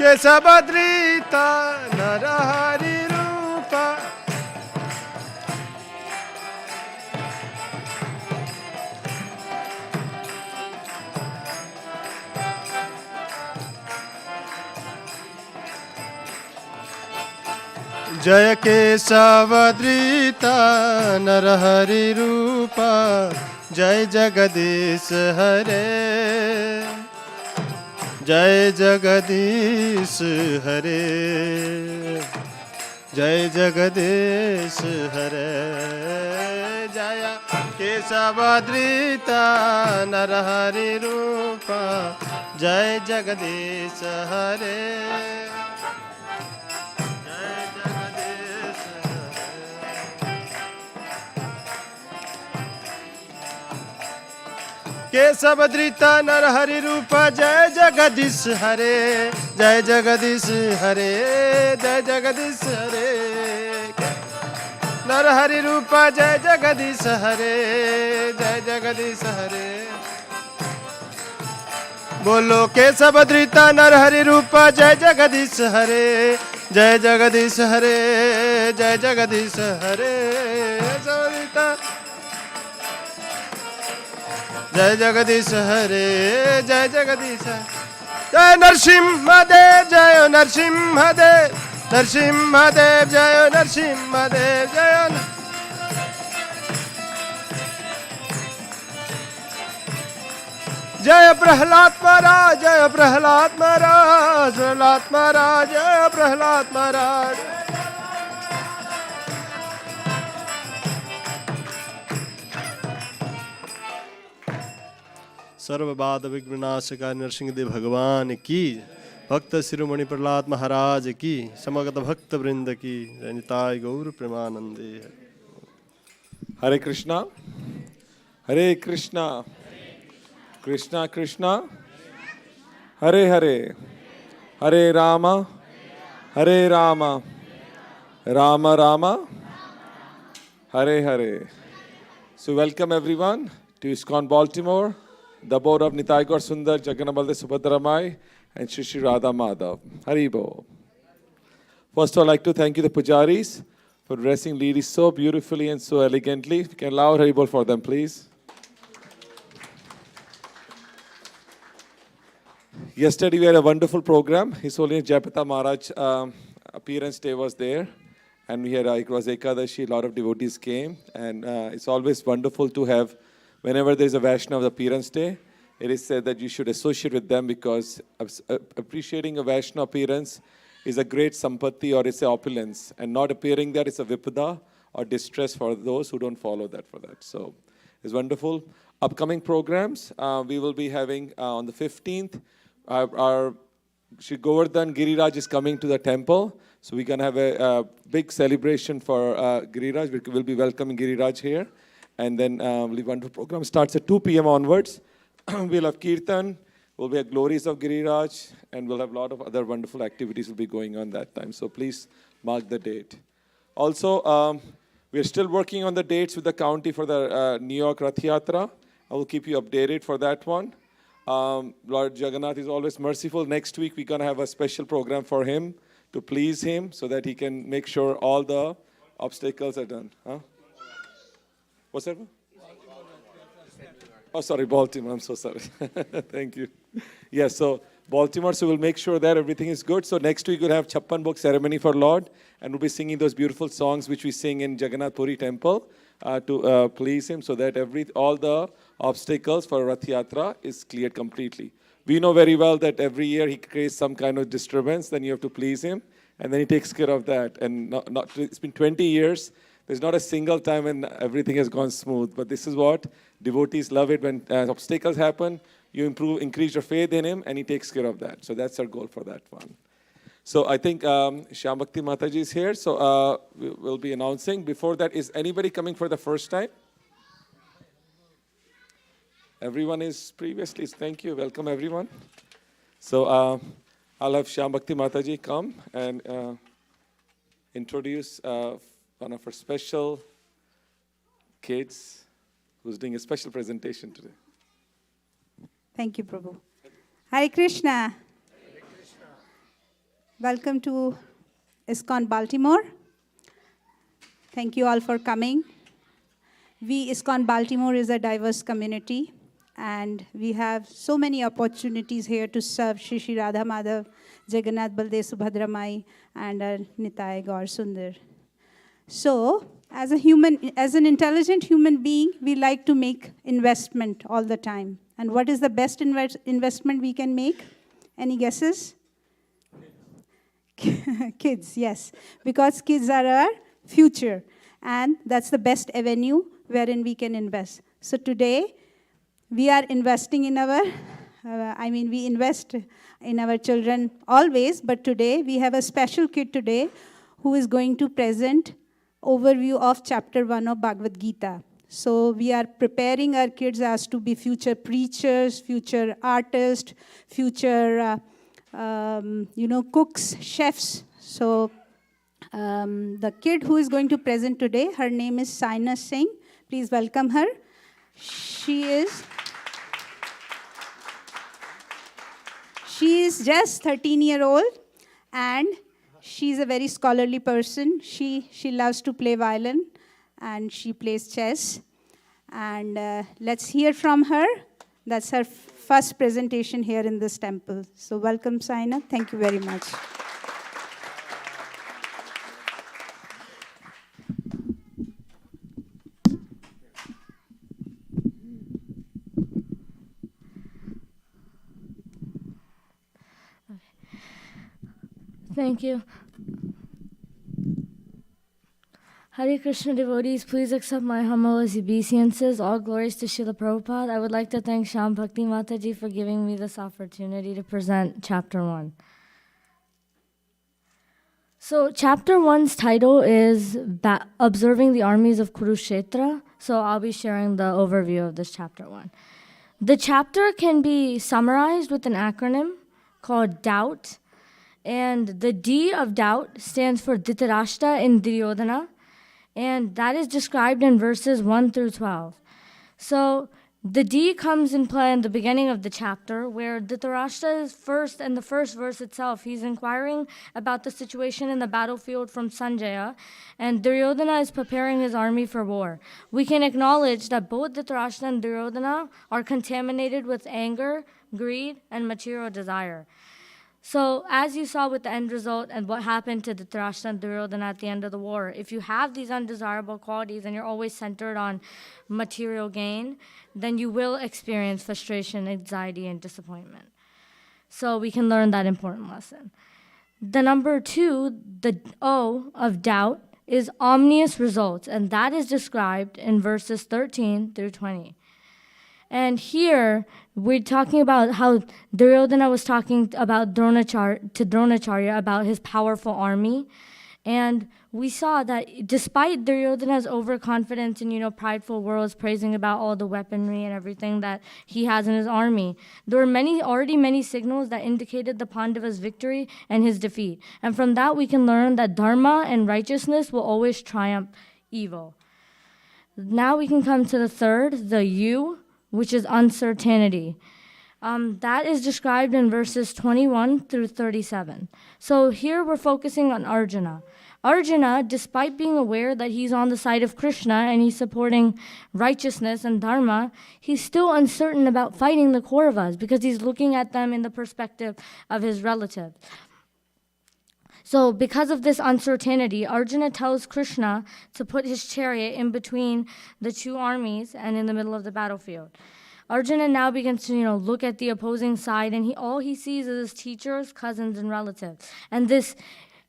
केशवधृता नरहरि रूप जय केशवधृता नरहरि रूप जय जगदीश हरे जय जगदीश हरे जय जगदीश हरे जय केशवधृता नरहरि रूप जय जगदीश हरे केशवधृता नरहरि रूप जय जगदीश हरे जय जगदीश हरे जय जगदीश हरे नरहरि रूप जय जगदीश हरे जय जगदीश हरे बोलो केशवधृता नरहरि रूप जय जगदीश हरे जय जगदीश हरे जय जगदीश हरे जय जगदीश हरे जय जगदीश जय नरसिंहदेव जय नरसिंहदेव नरसिंहदेव जय नरसिंहदेव जय जय प्रहलाद महाराज जय प्रहलाद महाराज प्रहलाद महाराज जय प्रहलाद महाराज सर्वबाध विघ्ननाशका नरसिंहदेव भगवान की भक्त शिरोमणि प्रहलाद महाराज की समगत भक्त वृंद की जनिताय गौर प्रेमानंदे। हरे Krishna Krishna Krishna Hare Hare Hare Ram Ram Ram Hare Hare. So welcome everyone to ISKCON Baltimore, the board of Nitai Gaur Sundar, Jagannath Baldev Subhadramai, and Shri Shri Radha Madhav. Haribo. First, I'd like to thank you, the pujaris, for dressing ladies so beautifully and so elegantly. You can allow Haribol for them, please. Yesterday, we had a wonderful program. His Holiness Jayapataka Maharaj appearance day was there. And we had, it was Ekadashi, a lot of devotees came. And it's always wonderful to have, whenever there's a Vaishnava appearance day, it is said that you should associate with them because appreciating a Vaishnava appearance is a great sampatti or it's an opulence. And not appearing there is a vipada or distress for those who don't follow that for that. So it's wonderful. Upcoming programs, we will be having on the 15th, our Shri Govardhan Giriraj is coming to the temple. So we're going to have a big celebration for Giriraj. We'll be welcoming Giriraj here. And then the wonderful program starts at 2 p.m. onwards. We'll have Kirtan, we'll be at Glories of Giriraj, and we'll have a lot of other wonderful activities will be going on that time. So please mark the date. Also, we're still working on the dates with the county for the New York Rath Yatra. I will keep you updated for that one. Lord Jagannath is always merciful. Next week, we're going to have a special program for him to please him so that he can make sure all the obstacles are done. Huh? What's that? Oh, sorry, Baltimore. I'm so sorry. Thank you. Yes, so Baltimore, so we'll make sure that everything is good. So next week, we'll have Chappan Bhog ceremony for Lord, and we'll be singing those beautiful songs which we sing in Jagannath Puri temple to please him so that all the obstacles for Rath Yatra is cleared completely. We know very well that every year he creates some kind of disturbance, then you have to please him, and then he takes care of that. And it's been 20 years. There's not a single time when everything has gone smooth. But this is what devotees love it. When obstacles happen, you increase your faith in him, and he takes care of that. So that's our goal for that one. So I think Shyam Bhakti Mataji is here. So we'll be announcing. Before that, is anybody coming for the first time? Everyone is previously. Thank you. Welcome, everyone. So I'll have Shyam Bhakti Mataji come and introduce one of our special kids who's doing a special presentation today. Thank you, Prabhu. Hare Krishna. Welcome to ISKCON Baltimore. Thank you all for coming. We, ISKCON Baltimore, is a diverse community, and we have so many opportunities here to serve Shri Shri Radha Madhav, Jagannath Baldev Subhadra Mai, and Nitai Gaur Sundar. So, as an intelligent human being, we like to make investment all the time. And what is the best investment we can make? Any guesses? Kids, yes. Because kids are our future. And that's the best avenue wherein we can invest. So today, we are investing in our, we invest in our children always, but today we have a special kid today who is going to present overview of chapter 1 of Bhagavad Gita. So we are preparing our kids as to be future preachers, future artists, future cooks, chefs. So the kid who is going to present today, her name is Saina Singh. Please welcome her. She is just 13-year-old, and she's a very scholarly person. She loves to play violin, and she plays chess. And let's hear from her. That's her first presentation here in this temple. So welcome, Saina. Thank you very much. Thank you. Hare Krishna devotees, please accept my humble obeisances. All glories to Srila Prabhupada. I would like to thank Shyam Bhakti Mataji for giving me this opportunity to present Chapter 1. So Chapter 1's title is Observing the Armies of Kurukshetra. So I'll be sharing the overview of this Chapter 1. The chapter can be summarized with an acronym called DOUBT. And the D of doubt stands for Dhritarashtra and Duryodhana, and that is described in verses 1 through 12. So the D comes in play in the beginning of the chapter, where Dhritarashtra is first, in the first verse itself, he's inquiring about the situation in the battlefield from Sanjaya, and Duryodhana is preparing his army for war. We can acknowledge that both Dhritarashtra and Duryodhana are contaminated with anger, greed, and material desire. So, as you saw with the end result and what happened to Dhritarashtra and Duryodhana at the end of the war, if you have these undesirable qualities and you're always centered on material gain, then you will experience frustration, anxiety, and disappointment. So we can learn that important lesson. The number 2, the O of doubt, is omnious results, and that is described in verses 13 through 20. And here, we're talking about how Duryodhana was talking about Dronacharya about his powerful army. And we saw that despite Duryodhana's overconfidence and, prideful words praising about all the weaponry and everything that he has in his army, there were many signals that indicated the Pandavas' victory and his defeat. And from that, we can learn that dharma and righteousness will always triumph evil. Now we can come to the third, the U, which is uncertainty. That is described in verses 21 through 37. So here we're focusing on Arjuna. Arjuna, despite being aware that he's on the side of Krishna and he's supporting righteousness and dharma, he's still uncertain about fighting the Kauravas because he's looking at them in the perspective of his relatives. So because of this uncertainty, Arjuna tells Krishna to put his chariot in between the two armies and in the middle of the battlefield. Arjuna now begins to, look at the opposing side, and all he sees is his teachers, cousins, and relatives. And this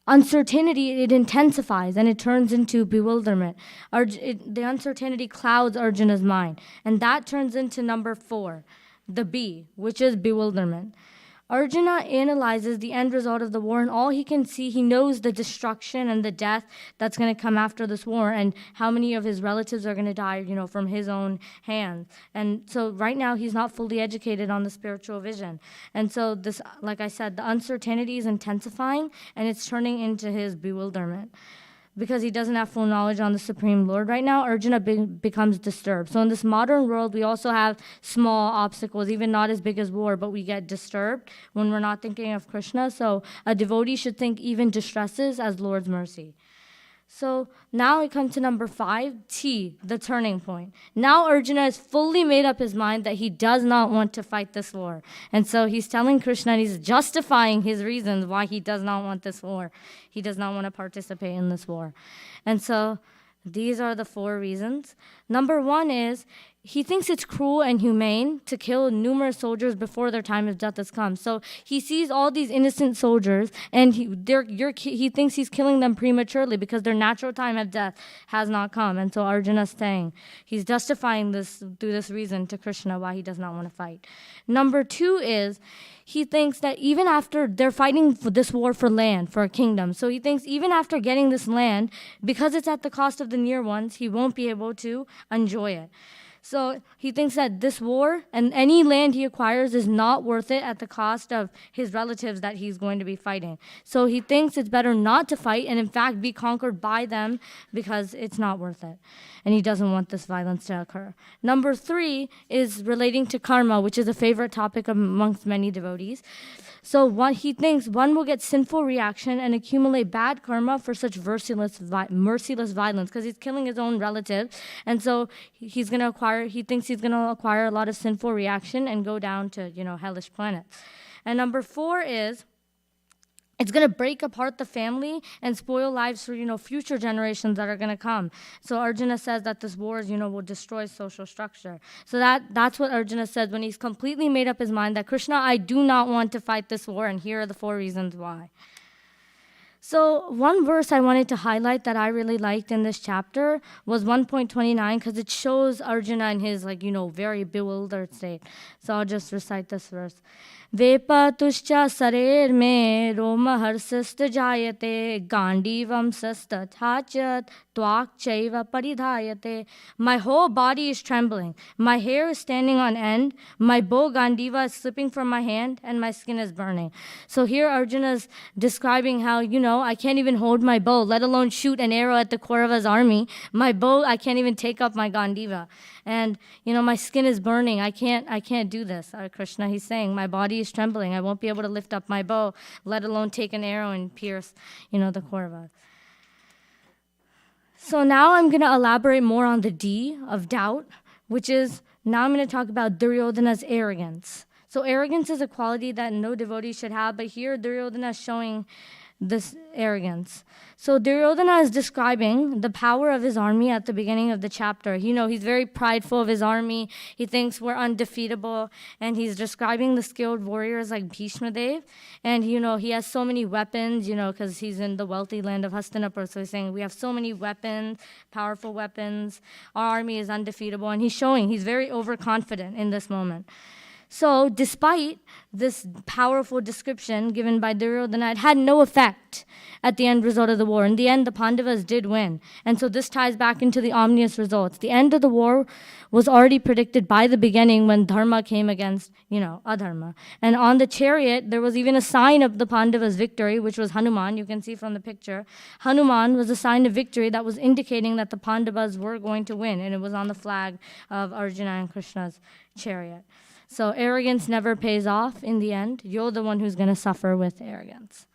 uncertainty, it intensifies, and it turns into bewilderment. The uncertainty clouds Arjuna's mind, and that turns into number 4, the B, which is bewilderment. Arjuna analyzes the end result of the war, and all he can see, he knows the destruction and the death that's going to come after this war, and how many of his relatives are going to die, from his own hands. And so right now, he's not fully educated on the spiritual vision. And so this, like I said, the uncertainty is intensifying, and it's turning into his bewilderment. because he doesn't have full knowledge on the Supreme Lord right now, Arjuna becomes disturbed. So in this modern world, we also have small obstacles, even not as big as war, but we get disturbed when we're not thinking of Krishna. So a devotee should think even distresses as Lord's mercy. So now we come to number 5, T, the turning point. Now Arjuna has fully made up his mind that he does not want to fight this war. And so he's telling Krishna, and he's justifying his reasons why he does not want this war. He does not want to participate in this war. And so these are the 4 reasons. Number 1 is he thinks it's cruel and humane to kill numerous soldiers before their time of death has come. So he sees all these innocent soldiers, and he thinks he's killing them prematurely because their natural time of death has not come. And so Arjuna's saying, he's justifying this through this reason to Krishna why he does not want to fight. Number 2 is he thinks that even after they're fighting for this war for land, for a kingdom, so he thinks even after getting this land, because it's at the cost of the near ones, he won't be able to enjoy it. So he thinks that this war and any land he acquires is not worth it at the cost of his relatives that he's going to be fighting. So he thinks it's better not to fight and in fact be conquered by them because it's not worth it. And he doesn't want this violence to occur. Number 3 is relating to karma, which is a favorite topic amongst many devotees. So he thinks one will get sinful reaction and accumulate bad karma for such merciless violence because he's killing his own relative. And so he thinks he's going to acquire a lot of sinful reaction and go down to, hellish planets. And number 4 is it's going to break apart the family and spoil lives for, future generations that are going to come. So Arjuna says that this war, will destroy social structure. So that's what Arjuna says when he's completely made up his mind that Krishna, I do not want to fight this war, and here are the 4 reasons why. So one verse I wanted to highlight that I really liked in this chapter was 1.29 because it shows Arjuna in his, very bewildered state. So I'll just recite this verse. Vepatuscha sarer me roma harsist jayate gandivam sastatachat twak chaiva paridhayate. My whole body is trembling. My hair is standing on end. My bow gandiva is slipping from my hand and my skin is burning. So here Arjuna is describing how, I can't even hold my bow, let alone shoot an arrow at the Kaurava's army. My bow, I can't even take up my gandiva. And, my skin is burning. I can't do this. Krishna, he's saying, my body is trembling. I won't be able to lift up my bow, let alone take an arrow and pierce, the Kaurava. So now I'm going to elaborate more on the D of doubt, which is, now I'm going to talk about Duryodhana's arrogance. So arrogance is a quality that no devotee should have, but here Duryodhana is showing this arrogance. So Duryodhana is describing the power of his army at the beginning of the chapter. He's very prideful of his army. He thinks we're undefeatable. And he's describing the skilled warriors like Bhishma Dev. And, he has so many weapons, because he's in the wealthy land of Hastinapur. So he's saying we have so many weapons, powerful weapons. Our army is undefeatable. And he's very overconfident in this moment. So despite this powerful description given by Duryodhana, it had no effect at the end result of the war. In the end, the Pandavas did win. And so this ties back into the ominous results. The end of the war was already predicted by the beginning when Dharma came against, Adharma. And on the chariot, there was even a sign of the Pandavas' victory, which was Hanuman. You can see from the picture. Hanuman was a sign of victory that was indicating that the Pandavas were going to win. And it was on the flag of Arjuna and Krishna's chariot. So arrogance never pays off in the end. You're the one who's going to suffer with arrogance.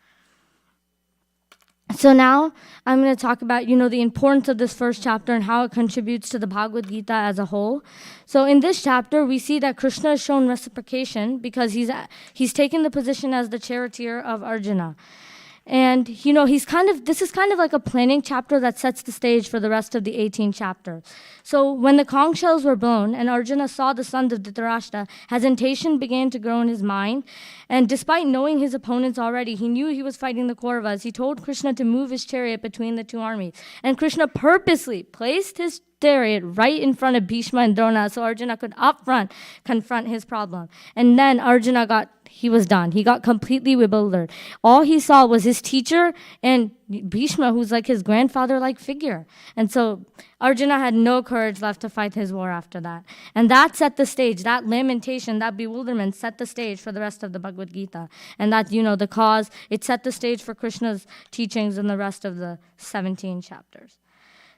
So now I'm going to talk about, the importance of this first chapter and how it contributes to the Bhagavad Gita as a whole. So in this chapter, we see that Krishna has shown reciprocation because he's taken the position as the charioteer of Arjuna. And, this is kind of like a planning chapter that sets the stage for the rest of the 18 chapters. So when the conch shells were blown and Arjuna saw the sons of Dhritarashtra, hesitation began to grow in his mind. And despite knowing his opponents already, he knew he was fighting the Kauravas. He told Krishna to move his chariot between the 2 armies. And Krishna purposely placed his chariot right in front of Bhishma and Drona so Arjuna could up front confront his problem. And then Arjuna got he was done. He got completely bewildered. All he saw was his teacher and Bhishma, who's like his grandfather-like figure. And so Arjuna had no courage left to fight his war after that. And that set the stage, that lamentation, that bewilderment set the stage for the rest of the Bhagavad Gita. And that, the cause, it set the stage for Krishna's teachings in the rest of the 17 chapters.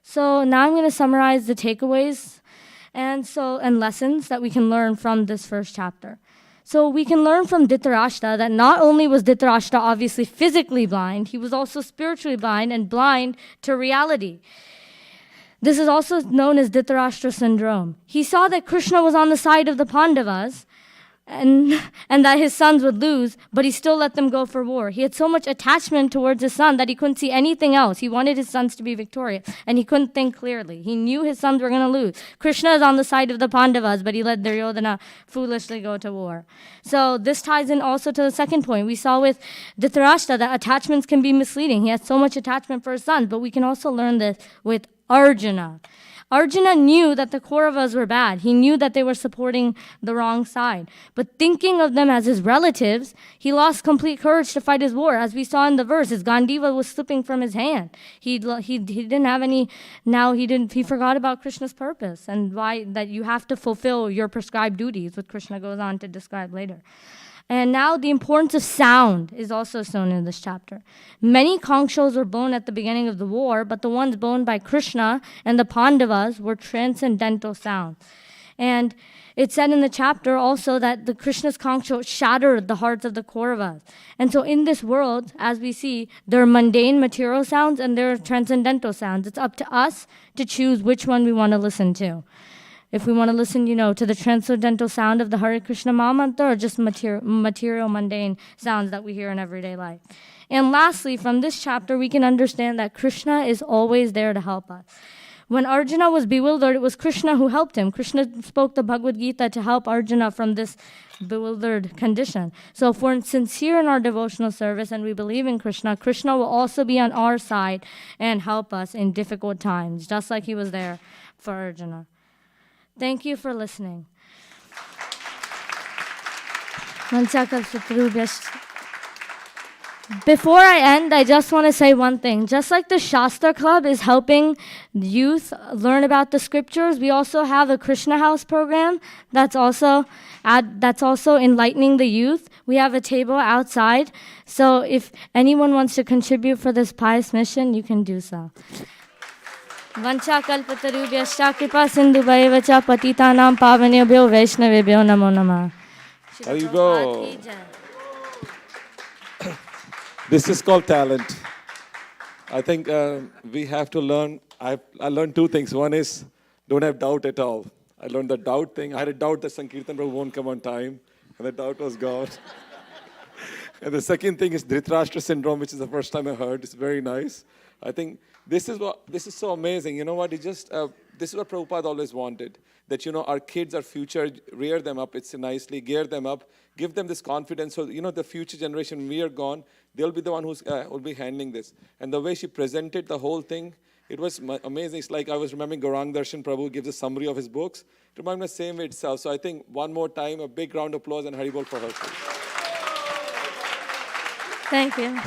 So now I'm going to summarize the takeaways and lessons that we can learn from this first chapter. So we can learn from Dhritarashtra that not only was Dhritarashtra obviously physically blind, he was also spiritually blind and blind to reality. This is also known as Dhritarashtra syndrome. He saw that Krishna was on the side of the Pandavas and that his sons would lose, but he still let them go for war. He had so much attachment towards his son that he couldn't see anything else. He wanted his sons to be victorious, and he couldn't think clearly. He knew his sons were going to lose. Krishna is on the side of the Pandavas, but he let Duryodhana foolishly go to war. So this ties in also to the second point. We saw with Dhritarashtra that attachments can be misleading. He had so much attachment for his sons, but we can also learn this with Arjuna. Arjuna knew that the Kauravas were bad. He knew that they were supporting the wrong side. But thinking of them as his relatives, he lost complete courage to fight his war. As we saw in the verse, his Gandiva was slipping from his hand. He didn't have any, he forgot about Krishna's purpose and why that you have to fulfill your prescribed duties, which Krishna goes on to describe later. And now the importance of sound is also shown in this chapter. Many conch shells were blown at the beginning of the war, but the ones blown by Krishna and the Pandavas were transcendental sounds. And it said in the chapter also that the Krishna's conch shell shattered the hearts of the Kauravas. And so in this world, as we see, there are mundane material sounds and there are transcendental sounds. It's up to us to choose which one we want to listen to. If we want to listen, to the transcendental sound of the Hare Krishna Mahamantra or just material, mundane sounds that we hear in everyday life. And lastly, from this chapter, we can understand that Krishna is always there to help us. When Arjuna was bewildered, it was Krishna who helped him. Krishna spoke the Bhagavad Gita to help Arjuna from this bewildered condition. So if we're sincere in our devotional service and we believe in Krishna, Krishna will also be on our side and help us in difficult times, just like he was there for Arjuna. Thank you for listening. Before I end, I just want to say one thing. Just like the Shastra Club is helping youth learn about the scriptures, we also have a Krishna House program that's also enlightening the youth. We have a table outside. So if anyone wants to contribute for this pious mission, you can do so. Vancha kalpatarubhyascha kripa sindhubhaiva cha patitanam pavanebhyo vaishnavebhyo namo namah. Haribo. This is called talent. I think we have to learn. I learned two things. One is don't have doubt at all. I learned the doubt thing. I had a doubt that Sankirtan Prabhu won't come on time, and the doubt was gone. And the second thing is Dhritarashtra syndrome, which is the first time I heard. It's very nice. I think this is so amazing. You know what? This is what Prabhupada always wanted. That, our kids are future, rear them up, it's nicely, gear them up, give them this confidence. So, the future generation, when we are gone, they'll be the one who's will be handling this. And the way she presented the whole thing, it was amazing. It's like I was remembering Gaurang Darshan Prabhu gives a summary of his books. It reminded me the same way itself. So I think one more time, a big round of applause and Haribol for her. Please. Thank you.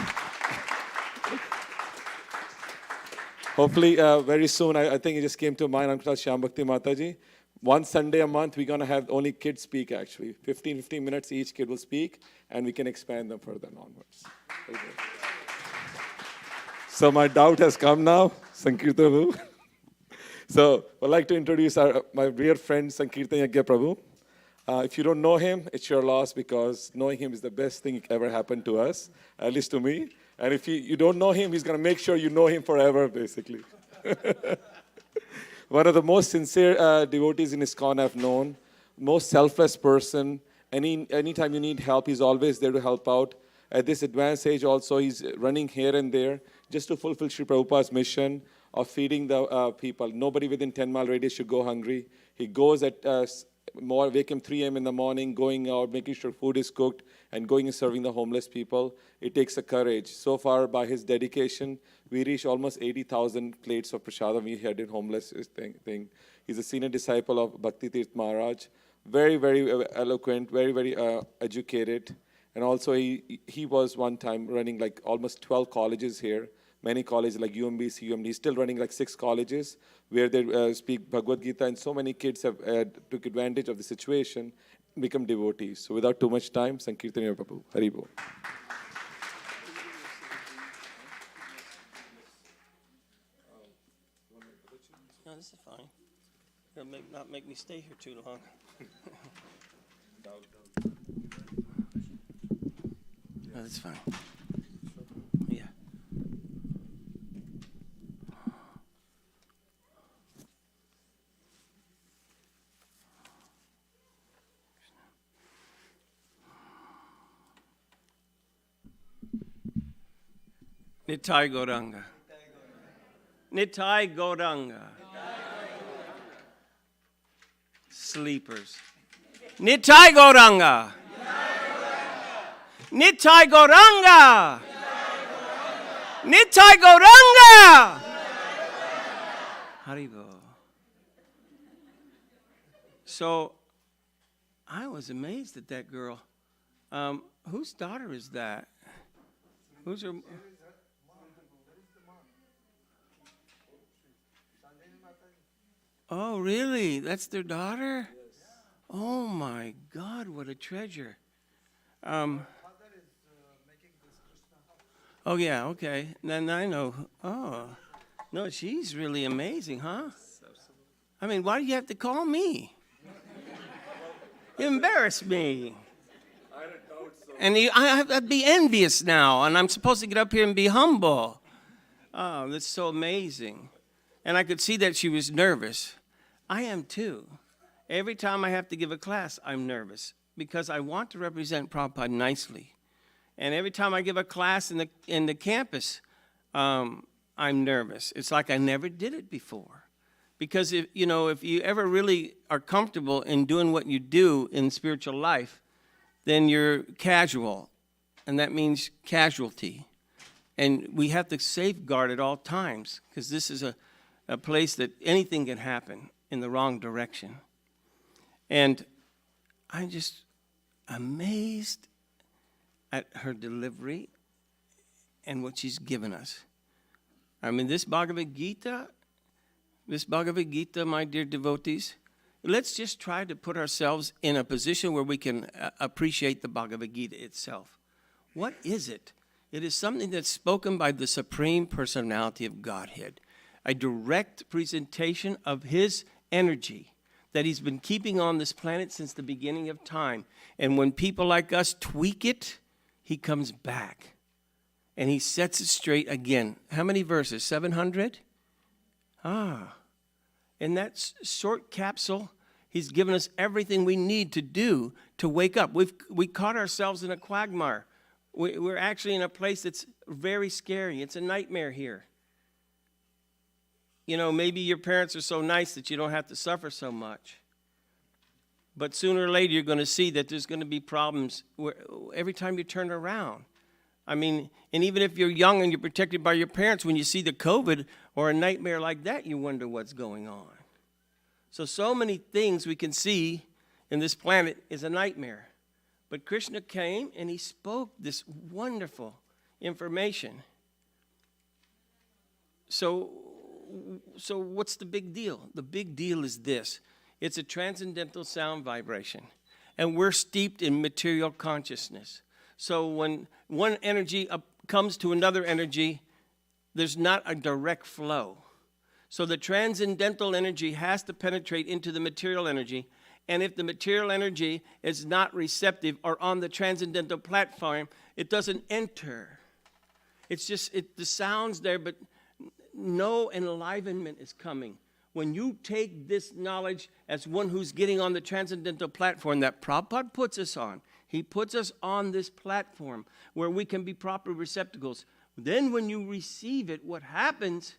Hopefully, very soon, I think it just came to mind, Uncle Shyam Bhakti Mataji. One Sunday a month, we're going to have only kids speak, actually. 15 minutes, each kid will speak, and we can expand them further onwards. Okay. So my doubt has come now, Sankirtan Prabhu. So I'd like to introduce my dear friend, Sankirtan Yagya Prabhu. If you don't know him, it's your loss, because knowing him is the best thing that ever happened to us, at least to me. And if you don't know him, he's going to make sure you know him forever, basically. One of the most sincere devotees in ISKCON I've known, most selfless person. Anytime you need help, he's always there to help out. At this advanced age also, he's running here and there just to fulfill Sri Prabhupada's mission of feeding the people. Nobody within 10-mile radius should go hungry. He goes at wake him 3 a.m. in the morning, going out, making sure food is cooked, and going and serving the homeless people. It takes a courage. So far, by his dedication, we reached almost 80,000 plates of prasadam we had in homeless thing. He's a senior disciple of Bhakti Tirth Maharaj. Very, very eloquent, very, very educated. And also he was one time running like almost 12 colleges here. Many colleges like UMBC, UMD, he's still running like 6 colleges where they speak Bhagavad Gita, and so many kids have took advantage of the situation, become devotees. So without too much time, Sankirtan Prabhu, Haribo. No, this is fine. It'll not make me stay here too long. No, that's fine. Yeah. Nitai Gauranga. Nitai Gauranga. Sleepers. Nitai Gauranga. Nitai Gauranga. Nitai Gauranga. Haribo. So I was amazed at that girl. Whose daughter is that? Who's her? Oh, really? That's their daughter? Oh my God, what a treasure. Oh yeah, okay. Then I know. Oh, no, she's really amazing, huh? I mean, why do you have to call me? You embarrass me. And I'd be envious now, and I'm supposed to get up here and be humble. Oh, that's so amazing. And I could see that she was nervous. I am too. Every time I have to give a class, I'm nervous because I want to represent Prabhupada nicely. And every time I give a class in the campus, I'm nervous. It's like I never did it before. Because if you ever really are comfortable in doing what you do in spiritual life, then you're casual, and that means casualty. And we have to safeguard at all times because this is a place that anything can happen in the wrong direction. And I'm just amazed at her delivery and what she's given us. I mean, this Bhagavad Gita, my dear devotees, let's just try to put ourselves in a position where we can appreciate the Bhagavad Gita itself. What is it? It is something that's spoken by the Supreme Personality of Godhead, a direct presentation of his energy that he's been keeping on this planet since the beginning of time. And when people like us tweak it, he comes back and he sets it straight again. How many verses? 700? In that short capsule, he's given us everything we need to do to wake up. We caught ourselves in a quagmire. We're actually in a place that's very scary. It's a nightmare here. You know, maybe your parents are so nice that you don't have to suffer so much. But sooner or later, you're going to see that there's going to be problems every time you turn around. I mean, and even if you're young and you're protected by your parents, when you see the COVID or a nightmare like that, you wonder what's going on. So many things we can see in this planet is a nightmare. But Krishna came and he spoke this wonderful information. So what's the big deal? The big deal is this. It's a transcendental sound vibration. And we're steeped in material consciousness. So when one energy comes to another energy, there's not a direct flow. So the transcendental energy has to penetrate into the material energy. And if the material energy is not receptive or on the transcendental platform, it doesn't enter. It's just, the sound's there, but no enlivenment is coming. When you take this knowledge as one who's getting on the transcendental platform that Prabhupada puts us on, he puts us on this platform where we can be proper receptacles. Then when you receive it, what happens,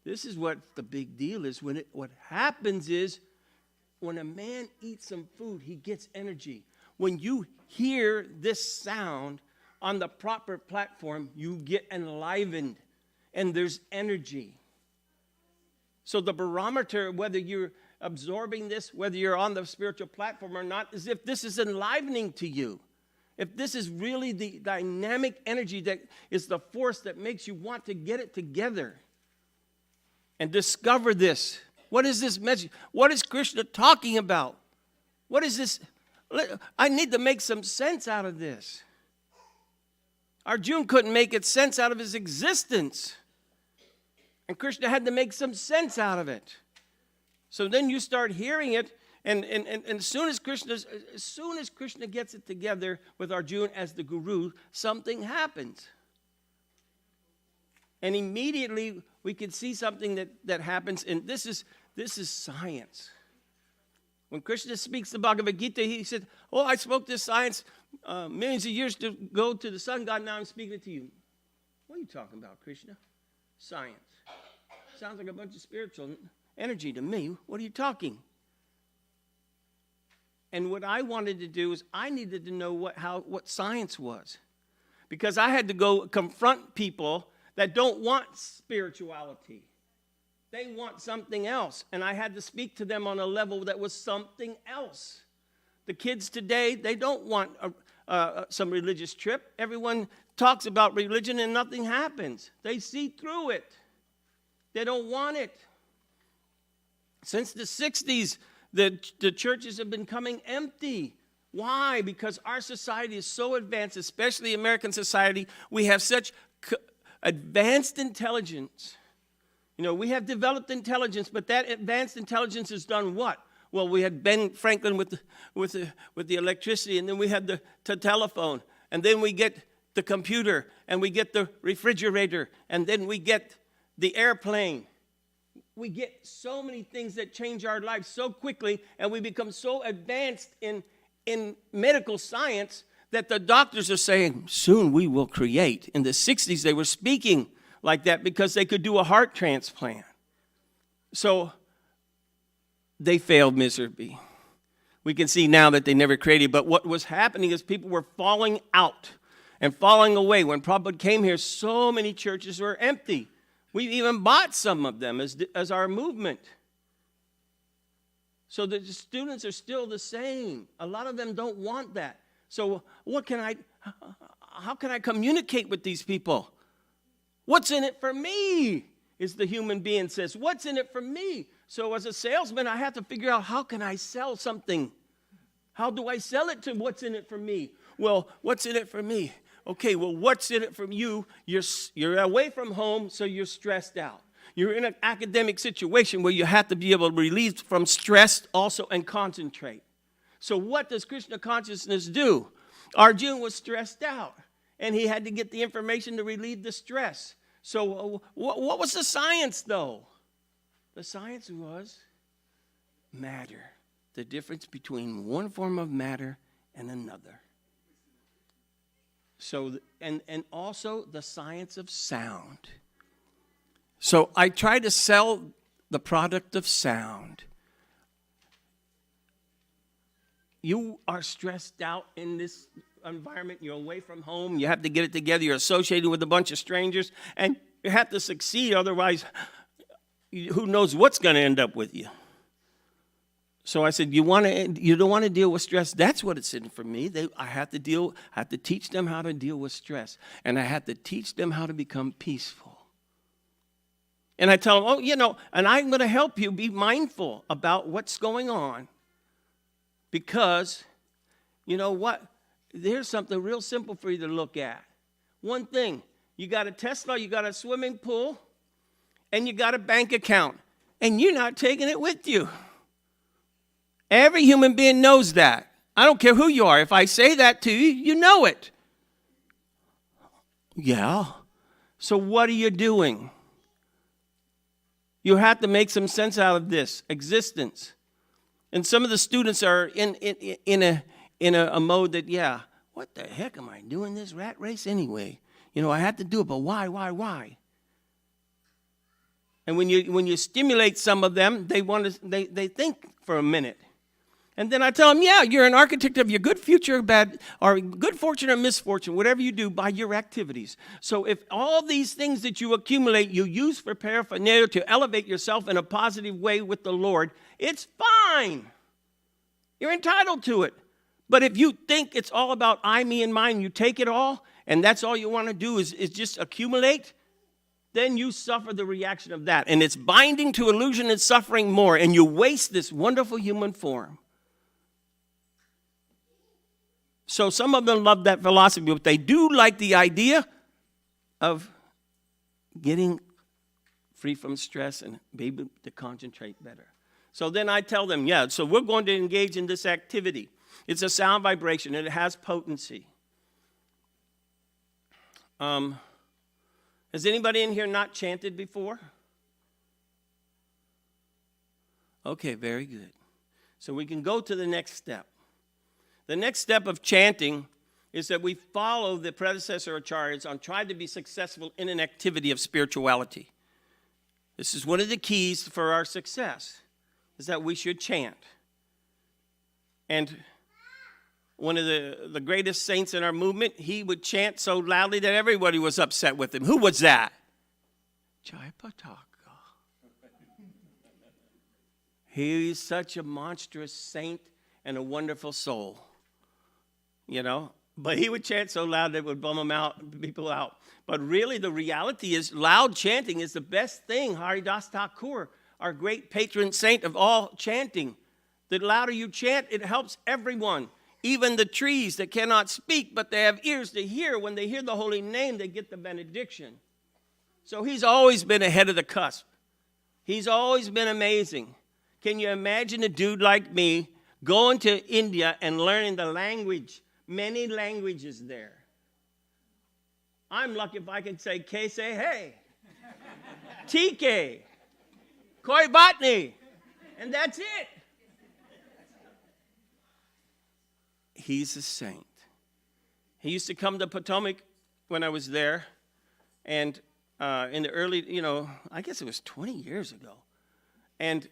this is what the big deal is. What happens is when a man eats some food, he gets energy. When you hear this sound on the proper platform, you get enlivened and there's energy. So the barometer, whether you're absorbing this, whether you're on the spiritual platform or not, is if this is enlivening to you. if this is really the dynamic energy that is the force that makes you want to get it together and discover this. What is this message? What is Krishna talking about? What is this? I need to make some sense out of this. Arjuna couldn't make sense out of his existence. And Krishna had to make some sense out of it. So then you start hearing it, and as soon as Krishna gets it together with Arjuna as the guru, something happens. And immediately we can see something that happens, and this is science. When Krishna speaks the Bhagavad Gita, he said, oh, I spoke this science millions of years ago to the sun god, now I'm speaking it to you. What are you talking about, Krishna? Science. Sounds like a bunch of spiritual energy to me. What are you talking? And what I wanted to do is I needed to know what science was. Because I had to go confront people that don't want spirituality. They want something else. And I had to speak to them on a level that was something else. The kids today, they don't want some religious trip. Everyone talks about religion and nothing happens. They see through it. They don't want it. Since the 60s, the churches have been coming empty. Why? Because our society is so advanced, especially American society. We have such advanced intelligence. You know, we have developed intelligence, but that advanced intelligence has done what? Well, we had Ben Franklin with the electricity, and then we had the telephone, and then we get the computer, and we get the refrigerator, and then we get the airplane. We get so many things that change our lives so quickly, and we become so advanced in medical science that the doctors are saying, soon we will create. In the 60s, they were speaking like that because they could do a heart transplant. So they failed miserably. We can see now that they never created, but what was happening is people were falling out and falling away. When Prabhupada came here, so many churches were empty. We even bought some of them as our movement. So the students are still the same. A lot of them don't want that. So how can I communicate with these people? What's in it for me? Is the human being says, what's in it for me? So as a salesman, I have to figure out, how can I sell something? How do I sell it to what's in it for me? Well, what's in it for me? Okay, well, what's in it from you? You're away from home, so you're stressed out. You're in an academic situation where you have to be able to release from stress also and concentrate. So what does Krishna consciousness do? Arjuna was stressed out, and he had to get the information to relieve the stress. So what was the science, though? The science was matter, the difference between one form of matter and another. So, and also the science of sound. So I try to sell the product of sound. You are stressed out in this environment. You're away from home. You have to get it together. You're associated with a bunch of strangers, and you have to succeed. Otherwise, who knows what's going to end up with you. So I said, you don't want to deal with stress? That's what it's in for me. I have to teach them how to deal with stress. And I have to teach them how to become peaceful. And I tell them, and I'm going to help you be mindful about what's going on. Because, you know what? There's something real simple for you to look at. One thing, you got a Tesla, you got a swimming pool, and you got a bank account. And you're not taking it with you. Every human being knows that. I don't care who you are. If I say that to you, you know it. Yeah. So what are you doing? You have to make some sense out of this existence. And some of the students are in a mode that, what the heck am I doing this rat race anyway? I had to do it, but why? And when you stimulate some of them, they think for a minute. And then I tell them, you're an architect of your good future, or good fortune or misfortune, whatever you do by your activities. So if all these things that you accumulate, you use for paraphernalia to elevate yourself in a positive way with the Lord, it's fine. You're entitled to it. But if you think it's all about I, me, and mine, you take it all, and that's all you want to do is just accumulate, then you suffer the reaction of that. And it's binding to illusion and suffering more, and you waste this wonderful human form. So some of them love that philosophy, but they do like the idea of getting free from stress and be able to concentrate better. So then I tell them, yeah, so we're going to engage in this activity. It's a sound vibration, and it has potency. Has anybody in here not chanted before? Okay, very good. So we can go to the next step. The next step of chanting is that we follow the predecessor acharyas on trying to be successful in an activity of spirituality. This is one of the keys for our success, is that we should chant. And one of the greatest saints in our movement, he would chant so loudly that everybody was upset with him. Who was that? Jayapataka. He's such a monstrous saint and a wonderful soul, you know. But he would chant so loud that it would bum people out. But really, the reality is loud chanting is the best thing. Haridas Thakur, our great patron saint of all chanting. The louder you chant, it helps everyone. Even the trees that cannot speak, but they have ears to hear. When they hear the holy name, they get the benediction. So he's always been ahead of the cusp. He's always been amazing. Can you imagine a dude like me going to India and learning the language? Many languages there. I'm lucky if I can say K, say hey, TK, Koi Botany, and that's it. He's a saint. He used to come to Potomac when I was there, and in the early, I guess it was 20 years ago, and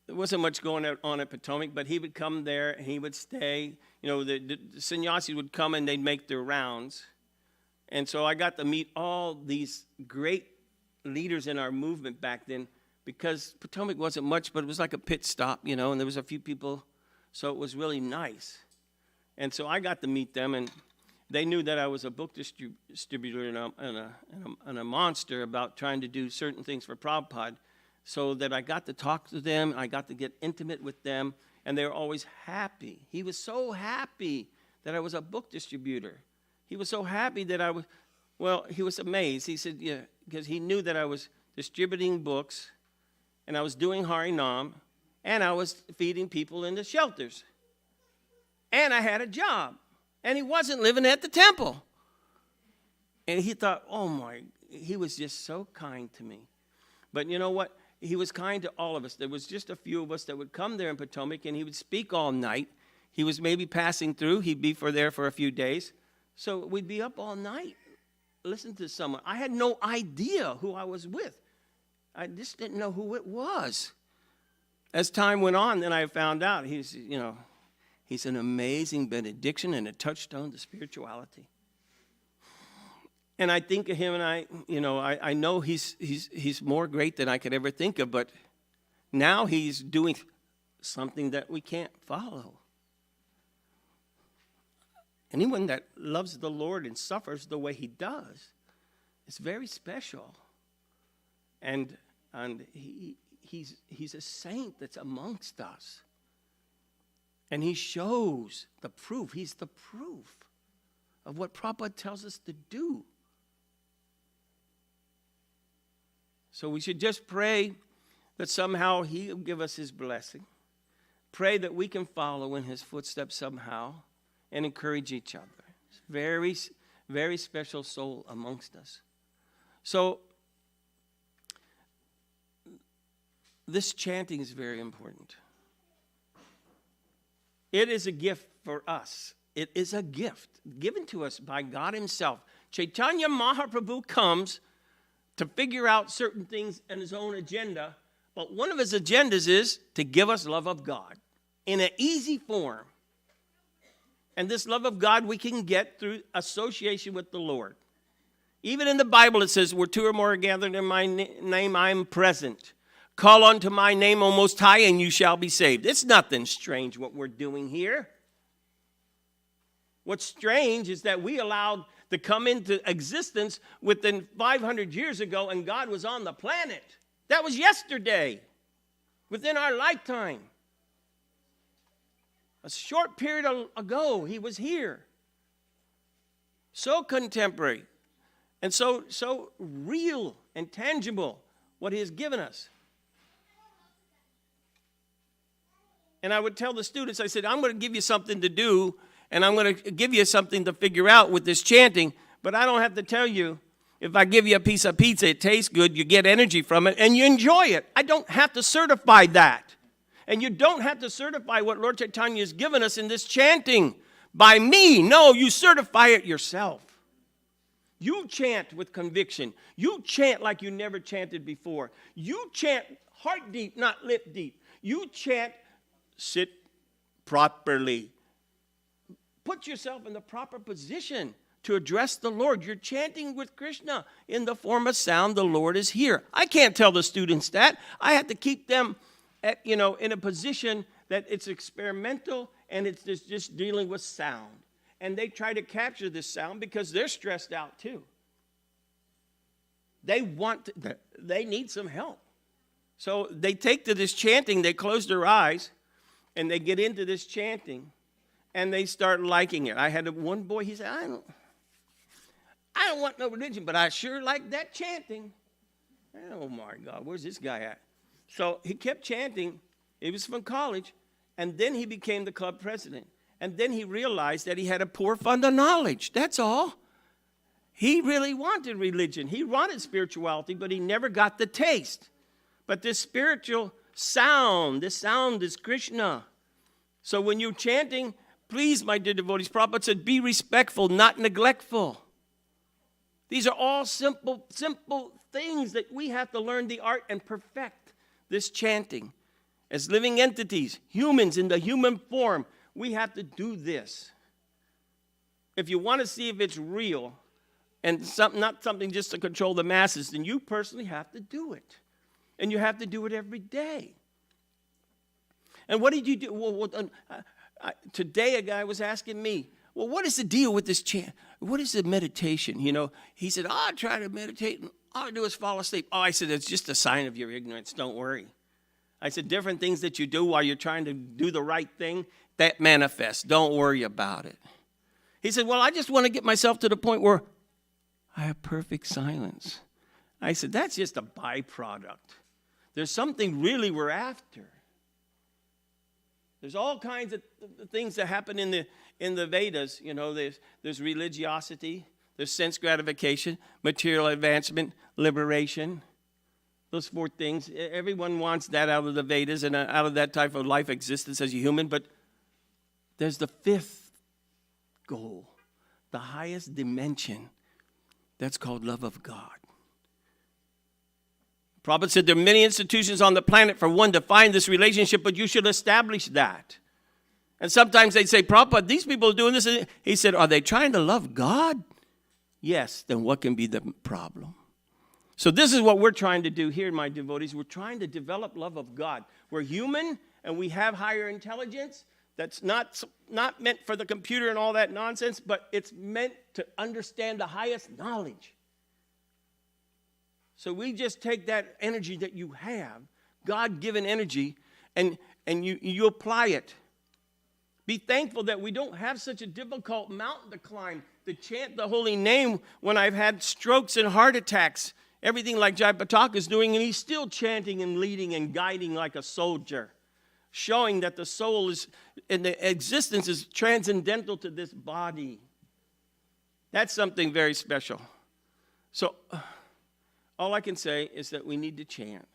there wasn't much going on at Potomac, but he would come there and he would stay. The sannyasis would come and they'd make their rounds. And so I got to meet all these great leaders in our movement back then, because Potomac wasn't much, but it was like a pit stop, and there was a few people, so it was really nice. And so I got to meet them, and they knew that I was a book distributor and a monster about trying to do certain things for Prabhupada. So that I got to talk to them, I got to get intimate with them, and they were always happy. He was so happy that I was a book distributor. He was so happy that he was amazed. He said, yeah, because he knew that I was distributing books, and I was doing Harinam, and I was feeding people in the shelters. And I had a job, and he wasn't living at the temple. And he thought, he was just so kind to me. But you know what? He was kind to all of us. There was just a few of us that would come there in Potomac, and he would speak all night. He was maybe passing through. He'd be there for a few days. So we'd be up all night, listen to someone. I had no idea who I was with. I just didn't know who it was. As time went on, then I found out he's an amazing benediction and a touchstone to spirituality. And I think of him, and I know he's more great than I could ever think of, but now he's doing something that we can't follow. Anyone that loves the Lord and suffers the way he does, it's very special. And he's a saint that's amongst us. And he shows the proof. He's the proof of what Prabhupada tells us to do. So we should just pray that somehow he'll give us his blessing. Pray that we can follow in his footsteps somehow and encourage each other. It's very, very special soul amongst us. So this chanting is very important. It is a gift for us. It is a gift given to us by God himself. Chaitanya Mahaprabhu comes to figure out certain things in his own agenda, but one of his agendas is to give us love of God in an easy form. And this love of God we can get through association with the Lord. Even in the Bible it says, where two or more are gathered in my name, I am present. Call unto my name, O Most High, and you shall be saved. It's nothing strange what we're doing here. What's strange is that we allowed to come into existence within 500 years ago, and God was on the planet. That was yesterday, within our lifetime. A short period ago, he was here. So contemporary and so real and tangible what he has given us. And I would tell the students, I said, I'm going to give you something to do, and I'm going to give you something to figure out with this chanting, but I don't have to tell you, if I give you a piece of pizza, it tastes good, you get energy from it, and you enjoy it. I don't have to certify that. And you don't have to certify what Lord Chaitanya has given us in this chanting by me. No, you certify it yourself. You chant with conviction. You chant like you never chanted before. You chant heart deep, not lip deep. You chant, sit properly. Put yourself in the proper position to address the Lord. You're chanting with Krishna in the form of sound. The Lord is here. I can't tell the students that. I have to keep them in a position that it's experimental and it's just dealing with sound. And they try to capture this sound because they're stressed out too. They need some help. So they take to this chanting, they close their eyes, and they get into this chanting, and they start liking it. I had one boy, he said, I don't want no religion, but I sure like that chanting. Oh my God, where's this guy at? So he kept chanting. He was from college, and then he became the club president. And then he realized that he had a poor fund of knowledge. That's all. He really wanted religion. He wanted spirituality, but he never got the taste. But this spiritual sound, this sound is Krishna. So when you're chanting, please, my dear devotees, Prabhupada said, be respectful, not neglectful. These are all simple things that we have to learn the art and perfect this chanting. As living entities, humans in the human form, we have to do this. If you want to see if it's real and not something just to control the masses, then you personally have to do it. And you have to do it every day. And what did you do? Today a guy was asking me, well, what is the deal with this chant? What is the meditation? He said, I try to meditate and all I do is fall asleep. Oh, I said, it's just a sign of your ignorance. Don't worry. I said, different things that you do while you're trying to do the right thing, that manifests. Don't worry about it. He said, well, I just want to get myself to the point where I have perfect silence. I said, that's just a byproduct. There's something really we're after. There's all kinds of things that happen in the Vedas. There's religiosity, there's sense gratification, material advancement, liberation. Those four things. Everyone wants that out of the Vedas and out of that type of life existence as a human. But there's the fifth goal, the highest dimension. That's called love of God. Prabhupada said there are many institutions on the planet for one to find this relationship, but you should establish that. And sometimes they'd say, Prabhupada, these people are doing this. He said, are they trying to love God? Yes, then what can be the problem? So this is what we're trying to do here, my devotees. We're trying to develop love of God. We're human, and we have higher intelligence. That's not meant for the computer and all that nonsense, but it's meant to understand the highest knowledge. So we just take that energy that you have, God-given energy, and you apply it. Be thankful that we don't have such a difficult mountain to climb, to chant the holy name when I've had strokes and heart attacks, everything like Jai Pataka is doing, and he's still chanting and leading and guiding like a soldier, showing that the soul is, and the existence is transcendental to this body. That's something very special. So all I can say is that we need to chant.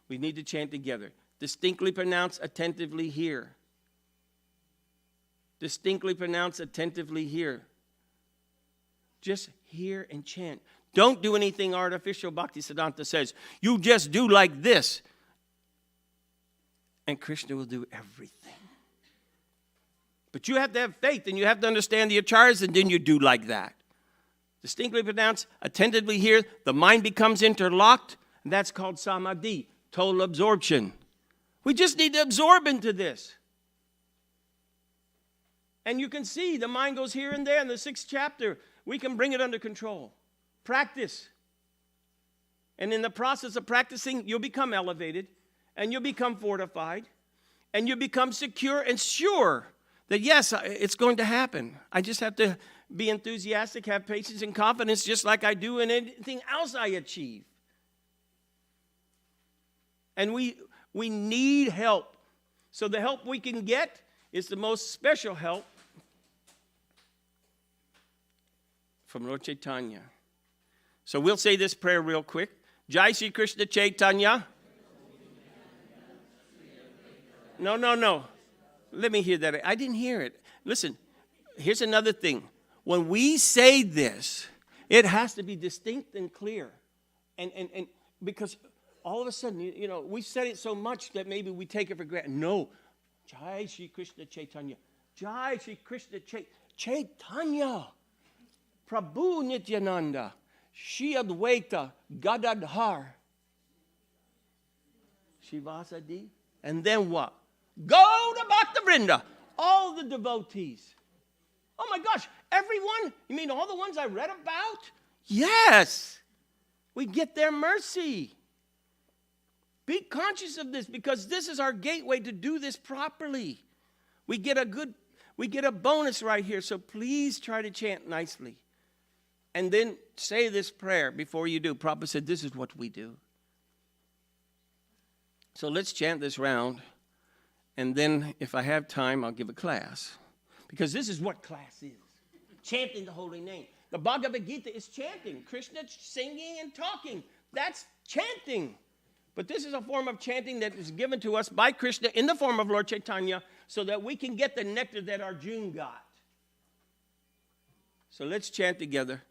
We need to chant together. Distinctly pronounce, attentively hear. Distinctly pronounce, attentively hear. Just hear and chant. Don't do anything artificial, Bhaktisiddhanta says. You just do like this, and Krishna will do everything. But you have to have faith, and you have to understand the acharyas, and then you do like that. Distinctly pronounce, attentively hear. The mind becomes interlocked, and that's called samadhi. Total absorption. We just need to absorb into this. And you can see the mind goes here and there. In the 6th chapter, we can bring it under control. Practice. And in the process of practicing, you'll become elevated, and you'll become fortified, and you'll become secure and sure that, yes, it's going to happen. I just have to be enthusiastic, have patience and confidence, just like I do in anything else I achieve. And we need help. So the help we can get is the most special help from Lord Chaitanya. So we'll say this prayer real quick. Jai Shri Krishna Chaitanya. No. Let me hear that. I didn't hear it. Listen, here's another thing. When we say this, it has to be distinct and clear. And because all of a sudden, we said it so much that maybe we take it for granted. No. Jai Shri Krishna Chaitanya. Jai Shri Krishna Chaitanya. Prabhu Nityananda. Shri Advaita Gadadhar. Shivasadi. And then what? Go to Bhakta Vrinda. All the devotees. Oh my gosh, everyone? You mean all the ones I read about? Yes. We get their mercy. Be conscious of this, because this is our gateway to do this properly. We get a bonus right here, so please try to chant nicely. And then say this prayer before you do. Prabhupada said this is what we do. So let's chant this round, and then if I have time, I'll give a class. Because this is what class is. Chanting the holy name. The Bhagavad Gita is chanting. Krishna singing and talking. That's chanting. But this is a form of chanting that is given to us by Krishna in the form of Lord Chaitanya, so that we can get the nectar that Arjuna got. So let's chant together.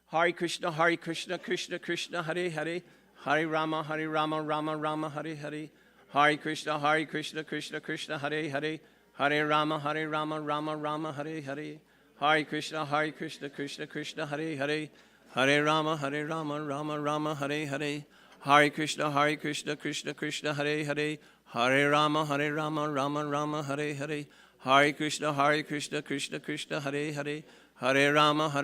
Hare Krishna, Krishna Krishna, Hare Hare. Hare Rama, Rama Rama, Hare Hare. Hare Krishna, Krishna Krishna, Hare Hare. Hare Rama, Rama Rama, Hare Hare. Hare Krishna, Krishna Krishna, Hare Hare. Hare Rama, Rama Rama, Hare Hare. Hare Krishna, Krishna Krishna, Hare Hare. Hare Rama, Rama Rama, Hare Hare. Hare Krishna, Krishna Krishna, Hare Hare. Hare Rama,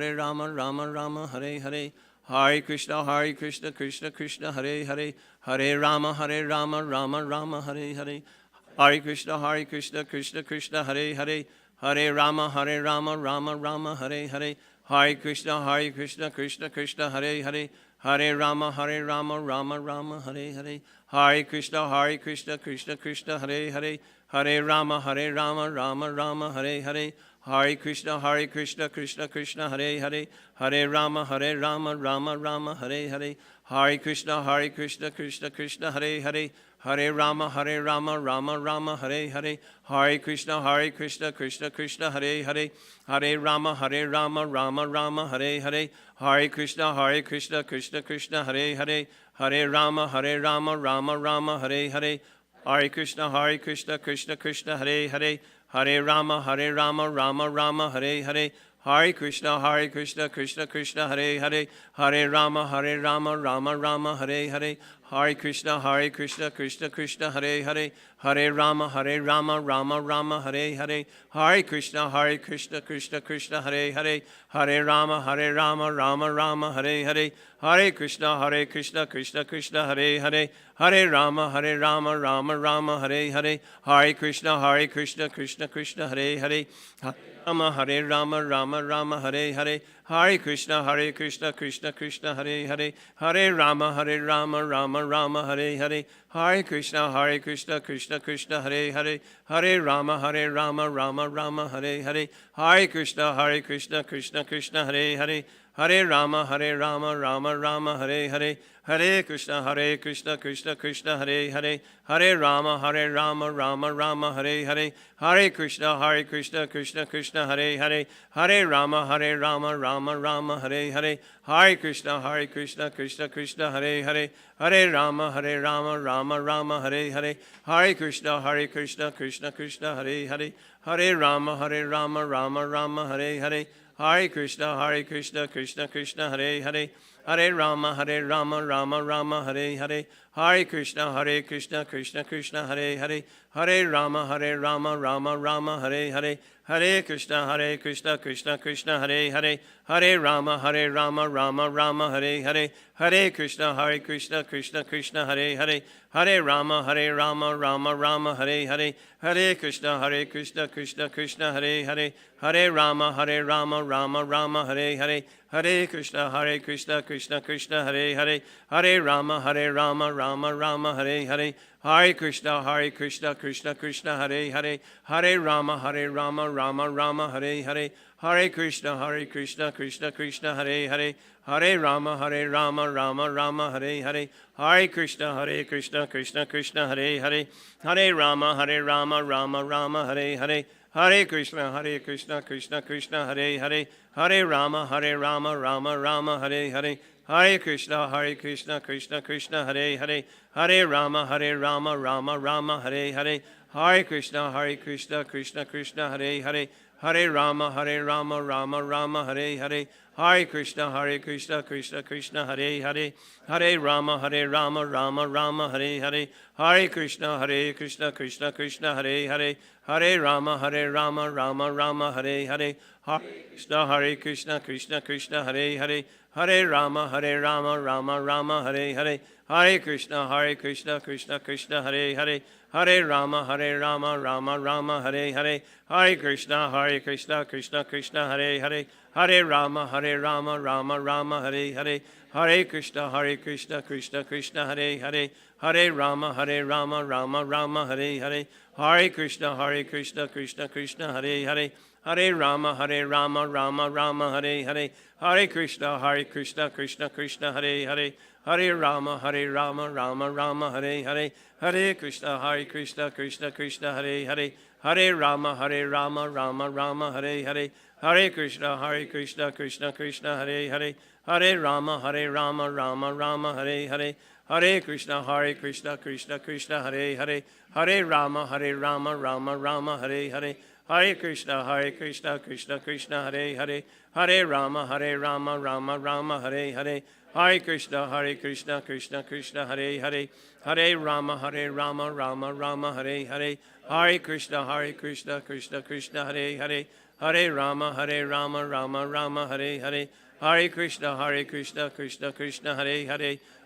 Rama Rama, Hare Hare. Hare Krishna, Krishna Krishna, Hare Hare. Hare Rama, Rama Rama, Hare Hare. Hare Krishna, Krishna Krishna, Hare Hare. Hare Rama, Rama Rama, Hare Hare. Hare Krishna, Krishna Krishna, Hare Hare. Hare Rama, Rama Rama, Hare Hare. Hare Krishna, Krishna Krishna, Hare Hare. Hare Rama, Rama Rama, Hare Hare. Hare Krishna, Krishna Krishna, Hare Hare. Hare Rama, Rama Rama, Hare Hare. Hare Krishna, Krishna Krishna, Hare Hare. Hare Rama, Rama Rama, Hare Hare. Hare Krishna, Krishna Krishna, Hare Hare. Hare Rama, Rama Rama, Hare Hare. Hare Krishna, Krishna Krishna, Hare Hare. Hare Rama, Rama Rama, Hare Hare. Hare Krishna, Krishna Krishna, Hare Hare. Hare Rama, Rama Rama, Hare Hare. Hare Krishna, Krishna Krishna, Hare Hare. Hare Rama, Rama Rama, Hare Hare. Hare Krishna, Krishna Krishna, Hare Hare. Hare Rama, Rama Rama, Hare Hare. Hare Krishna, Krishna Krishna, Hare Hare. Hare Rama, Rama Rama, Hare Hare. Hare Krishna, Krishna Krishna, Hare Hare. Hare Rama, Rama Rama, Hare Hare. Hare Krishna, Krishna Krishna, Hare Hare. Hare Rama, Rama Hare Hare. Hare Krishna, Krishna Krishna, Hare Hare. Hare Rama, Rama Rama, Hare Hare. Hare Krishna, Krishna Krishna, Hare Hare. Hare Rama, Rama Rama, Hare Hare. Hare Krishna, Krishna Krishna, Hare Hare. Hare Rama, Rama Rama, Hare Hare. Hare Krishna, Krishna Krishna, Hare Hare. Hare Rama, Rama Rama, Hare Hare. Hare Krishna, Krishna Krishna, Hare Hare. Hare Rama, Rama Rama, Hare Hare. Hare Krishna, Krishna Krishna, Hare Hare. Hare Rama, Rama Rama, Hare Hare. Hare Krishna, Krishna Krishna, Hare Hare. Hare Rama, Rama Rama, Hare Hare. Hare Krishna, Krishna Krishna, Hare Hare, Hare Rama, Rama Rama, Hare Hare, Hare Krishna, Krishna Krishna, Hare Hare, Hare Rama, Rama Rama, Hare Hare, Hare Krishna, Krishna Krishna, Hare Hare, Hare Rama, Rama Rama, Hare Hare, Hare Krishna, Krishna Krishna, Hare Hare, Hare Rama, Rama Rama, Hare Hare, Hare Krishna, Krishna Krishna, Hare Hare, Hare Rama, Rama Rama, Hare Hare, Hare Krishna, Krishna Krishna, Hare Hare, Hare Rama, Rama Rama, Hare Hare, Hare Krishna, Krishna Krishna, Hare Hare, Hare Rama, Rama Rama, Hare Hare, Hare Krishna, Krishna Krishna, Hare Hare, Hare Rama, Rama Rama, Hare Hare, Hare Krishna, Krishna Krishna, Hare Hare, Hare Rama, Rama Rama, Hare Hare, Hare Krishna, Krishna Krishna, Hare Hare, Hare Rama, Rama Rama, Hare Hare, Hare Krishna, Krishna Krishna, Hare Hare, Hare Rama, Rama Rama, Hare Hare, Hare Krishna, Krishna Krishna, Hare Hare, Hare Rama, Rama Rama, Hare Hare, Hare Krishna, Krishna Krishna, Hare Hare, Hare Rama, Rama Rama, Hare Hare, Hare Krishna, Krishna Krishna, Hare Hare, Hare Rama, Rama Rama, Hare Hare, Hare Krishna, Krishna Krishna, Hare Hare, Hare Rama, Rama Rama, Hare Hare, Hare Krishna, Krishna Krishna, Hare Hare, Hare Rama, Rama Rama, Hare Hare, Hare Krishna, Krishna Krishna, Hare Hare, Hare Rama, Rama Rama, Hare Hare, Hare Krishna, Krishna Krishna, Hare Hare, Hare Rama, Rama Rama, Hare Hare, Hare Krishna, Krishna Krishna, Hare Hare, Hare Rama, Rama Rama, Hare Hare, Hare Krishna, Krishna Krishna, Hare Hare, Hare Rama, Rama Rama, Hare Hare, Hare Krishna, Krishna Krishna, Hare Hare, Hare Rama, Rama Rama, Hare Hare, Hare Krishna, Krishna Krishna, Hare Hare, Hare Rama, Rama Rama, Hare Hare, Hare Krishna, Krishna Krishna, Hare Hare, Hare Rama, Rama Rama, Hare Hare, Hare Krishna, Krishna Krishna, Hare Hare, Hare Rama, Rama Rama, Hare Hare, Hare Krishna, Krishna Krishna, Hare Hare, Hare Rama, Rama Rama, Hare Hare, Hare Krishna, Krishna Krishna, Hare Hare, Hare Rama, Rama Rama, Hare Hare, Hare Krishna, Krishna Krishna, Hare Hare,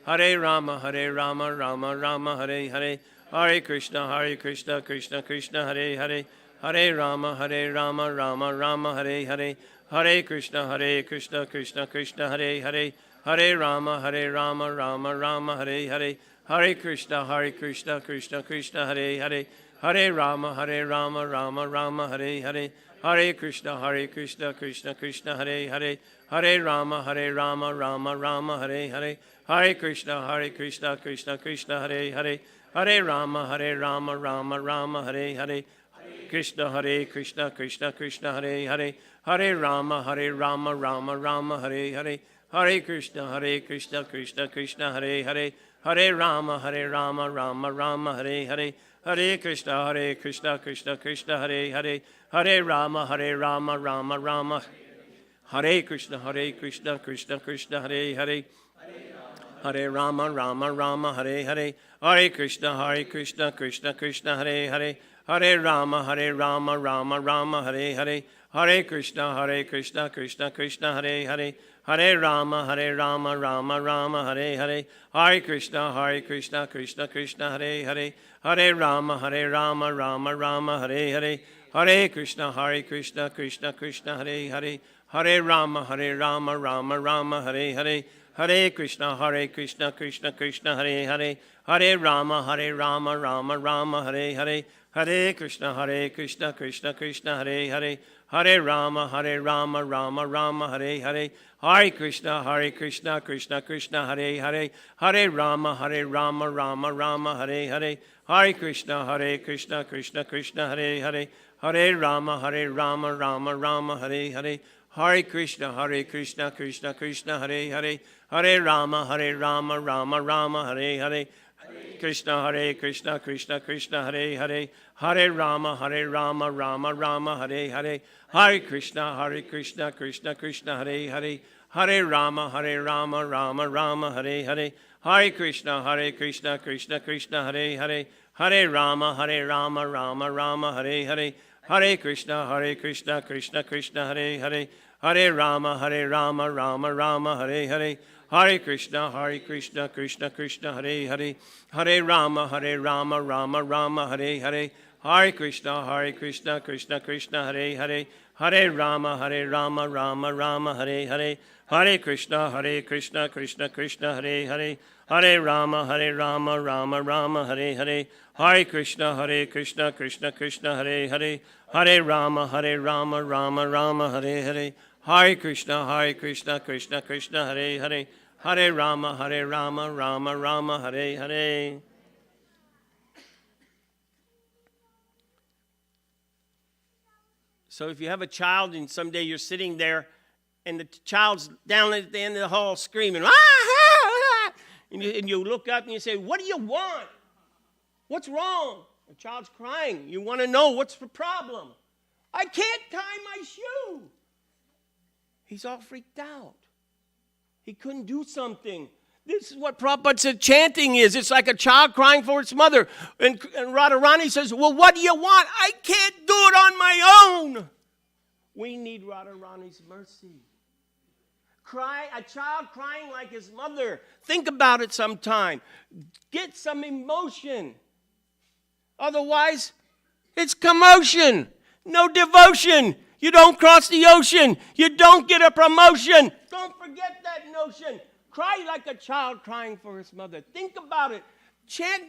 Hare Rama, Rama Rama, Hare Hare, Hare Krishna, Krishna Krishna, Hare Hare, Hare Rama, Rama Rama, Hare Hare, Hare Krishna, Krishna Krishna, Hare Hare, Hare Rama, Rama Rama, Hare Hare, Hare Krishna, Krishna Krishna, Hare Hare, Hare Rama, Rama Rama, Hare Hare, Hare Krishna, Krishna Krishna, Hare Hare, Hare Rama, Rama Rama, Hare Hare, Hare Krishna, Krishna Krishna, Hare Hare, Hare Rama, Rama Rama, Hare Hare, Krishna, Krishna Krishna, Hare Hare, Hare Rama, Rama Rama, Hare Hare, Hare Krishna, Krishna Krishna, Hare Hare, Hare Rama, Rama Rama, Hare Hare, Hare Krishna, Krishna Krishna, Hare Hare, Hare Rama, Rama Rama, Hare Krishna, Krishna Krishna, Hare Hare, Hare Rama, Rama, Hare Hare, Hare Krishna, Krishna Krishna, Hare Hare, Hare Rama, Rama, Hare Hare, Hare Krishna, Krishna Krishna, Hare Hare, Hare Rama, Rama Rama, Hare Hare, Hare Krishna, Krishna Krishna, Hare Hare, Hare Rama, Rama Rama, Hare Hare, Hare Krishna, Krishna Krishna, Hare Hare, Hare Rama, Rama Rama, Hare Hare, Hare Krishna, Krishna Krishna, Hare Hare, Hare Rama, Rama Rama, Hare Hare, Hare Krishna, Krishna Krishna, Hare Hare, Hare Rama, Rama Rama, Hare Hare, Hare Krishna, Krishna Krishna, Hare Hare, Hare Rama, Rama Rama, Hare Hare, Hare Krishna, Krishna Krishna, Hare Hare, Hare Rama, Rama Rama, Hare Hare, Hare Krishna, Krishna Krishna, Hare Hare, Hare Rama, Rama Rama, Hare Hare, Krishna, Krishna Krishna, Hare, Hare Rama, Rama Rama, Hare, Hare Krishna, Krishna Krishna, Hare, Hare Rama, Rama Rama, Hare, Hare Krishna, Krishna Krishna, Hare, Hare Rama, Rama Rama, Hare, Hare Krishna, Krishna Krishna, Hare, Hare Rama, Rama Rama, Hare, Hare Krishna, Krishna Krishna, Hare, Hare Rama, Rama Rama, Hare, Hare Krishna, Krishna Krishna, Hare, Hare Rama, Rama Rama, Hare, Hare Krishna, Krishna Krishna, Hare, Hare Rama, Rama Rama, Hare, Hare Krishna, Krishna Krishna, Hare, Hare Rama, Rama Rama, Hare, Hare Krishna, Krishna Krishna, Hare, Hare Rama, Rama Rama, Hare. So if you have a child and someday you're sitting there and the child's down at the end of the hall screaming, ah, ah, ah, and you look up and you say, what do you want? What's wrong? The child's crying. You want to know what's the problem. I can't tie my shoe. He's all freaked out. He couldn't do something. This is what Prabhupada said chanting is. It's like a child crying for its mother. And Radharani says, well, what do you want? I can't do it on my own. We need Radharani's mercy. A child crying like his mother. Think about it sometime. Get some emotion. Otherwise, it's commotion. No devotion. You don't cross the ocean. You don't get a promotion. Don't forget that notion. Cry like a child crying for his mother. Think about it. Chant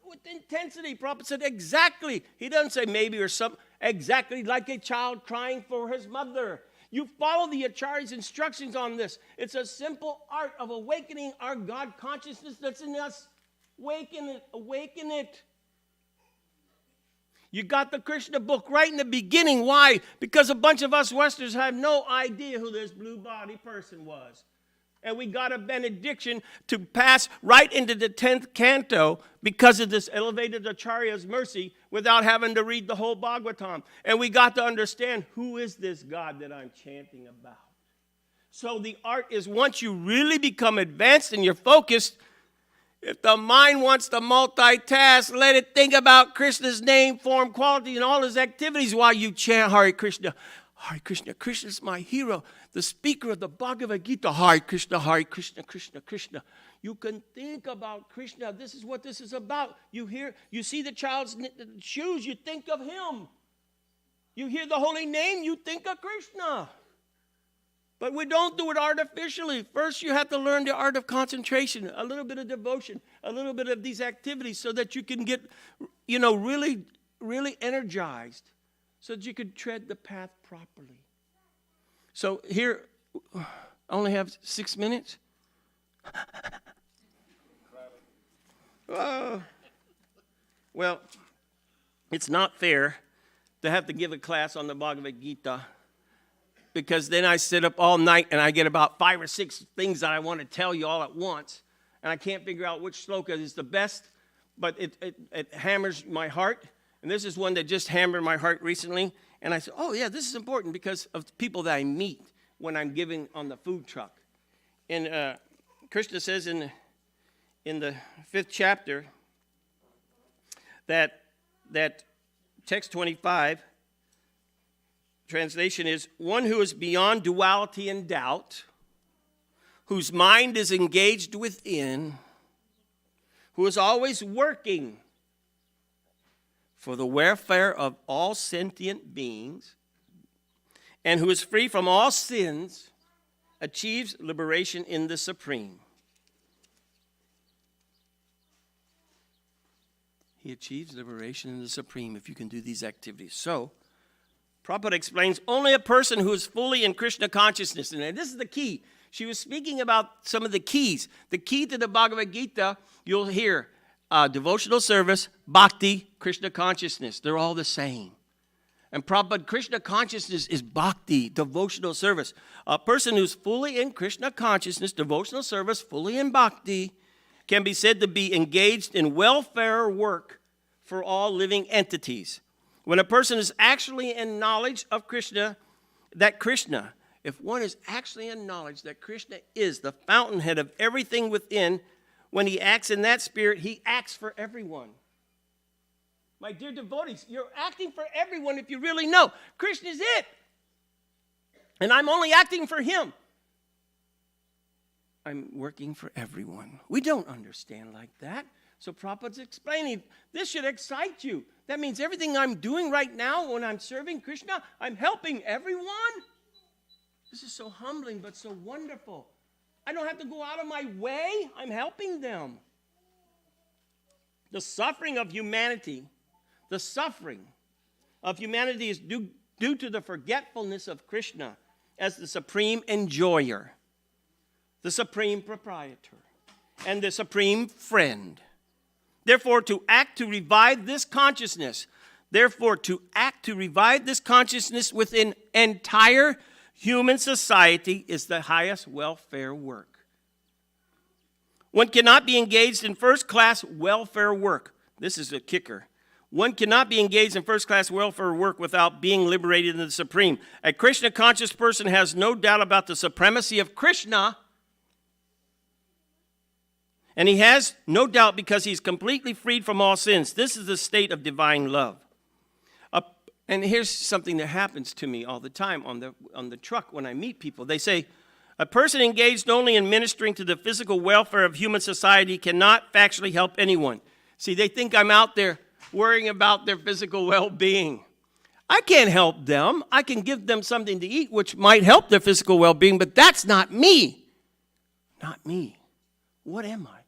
with intensity. Prabhupada said exactly. He doesn't say maybe or something. Exactly like a child crying for his mother. You follow the Acharya's instructions on this. It's a simple art of awakening our God consciousness that's in us. Awaken it. You got the Krishna book right in the beginning. Why? Because a bunch of us Westerners have no idea who this blue body person was. And we got a benediction to pass right into the 10th canto because of this elevated Acharya's mercy without having to read the whole Bhagavatam. And we got to understand, who is this God that I'm chanting about? So the art is, once you really become advanced and you're focused, if the mind wants to multitask, let it think about Krishna's name, form, quality, and all his activities while you chant Hare Krishna. Hare Krishna, Krishna is my hero, the speaker of the Bhagavad Gita. Hare Krishna, Krishna, Krishna. You can think about Krishna. This is what this is about. You see the child's shoes, you think of him. You hear the holy name, you think of Krishna. But we don't do it artificially. First, you have to learn the art of concentration, a little bit of devotion, a little bit of these activities so that you can get, really, really energized so that you can tread the path properly. So here, I only have 6 minutes. Well, it's not fair to have to give a class on the Bhagavad Gita, because then I sit up all night and I get about 5 or 6 things that I want to tell you all at once. And I can't figure out which sloka is the best, but it hammers my heart. And this is one that just hammered my heart recently. And I said, oh, yeah, this is important because of the people that I meet when I'm giving on the food truck. And Krishna says in the 5th chapter that text 25, translation is, one who is beyond duality and doubt, whose mind is engaged within, who is always working for the welfare of all sentient beings, and who is free from all sins, achieves liberation in the Supreme. He achieves liberation in the Supreme if you can do these activities. So, Prabhupada explains, only a person who is fully in Krishna consciousness, and this is the key. She was speaking about some of the keys. The key to the Bhagavad Gita, you'll hear devotional service, bhakti, Krishna consciousness. They're all the same. And Prabhupada, Krishna consciousness is bhakti, devotional service. A person who's fully in Krishna consciousness, devotional service, fully in bhakti, can be said to be engaged in welfare work for all living entities. When a person is actually in knowledge of Krishna, if one is actually in knowledge that Krishna is the fountainhead of everything within, when he acts in that spirit, he acts for everyone. My dear devotees, you're acting for everyone if you really know Krishna is it. And I'm only acting for him. I'm working for everyone. We don't understand like that. So Prabhupada's explaining, this should excite you. That means everything I'm doing right now when I'm serving Krishna, I'm helping everyone. This is so humbling but so wonderful. I don't have to go out of my way. I'm helping them. The suffering of humanity is due to the forgetfulness of Krishna as the supreme enjoyer, the supreme proprietor, and the supreme friend. Therefore, to act to revive this consciousness within entire human society is the highest welfare work. One cannot be engaged in first-class welfare work. This is a kicker. One cannot be engaged in first-class welfare work without being liberated in the Supreme. A Krishna-conscious person has no doubt about the supremacy of Krishna, and he has no doubt because he's completely freed from all sins. This is the state of divine love. And here's something that happens to me all the time on the truck when I meet people. They say, a person engaged only in ministering to the physical welfare of human society cannot factually help anyone. See, they think I'm out there worrying about their physical well-being. I can't help them. I can give them something to eat, which might help their physical well-being, but that's not me. Not me. What am I?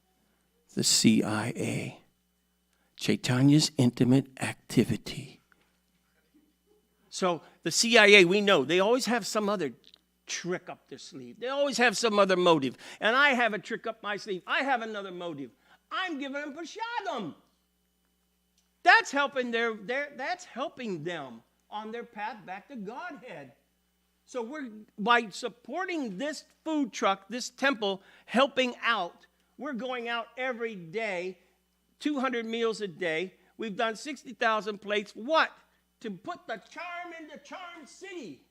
The CIA. Chaitanya's intimate activity. So the CIA, we know, they always have some other trick up their sleeve. They always have some other motive. And I have a trick up my sleeve. I have another motive. I'm giving them prasadam. That's helping that's helping them on their path back to Godhead. So by supporting this food truck, this temple, helping out, we're going out every day, 200 meals a day. We've done 60,000 plates. What? To put the charm into Charm City.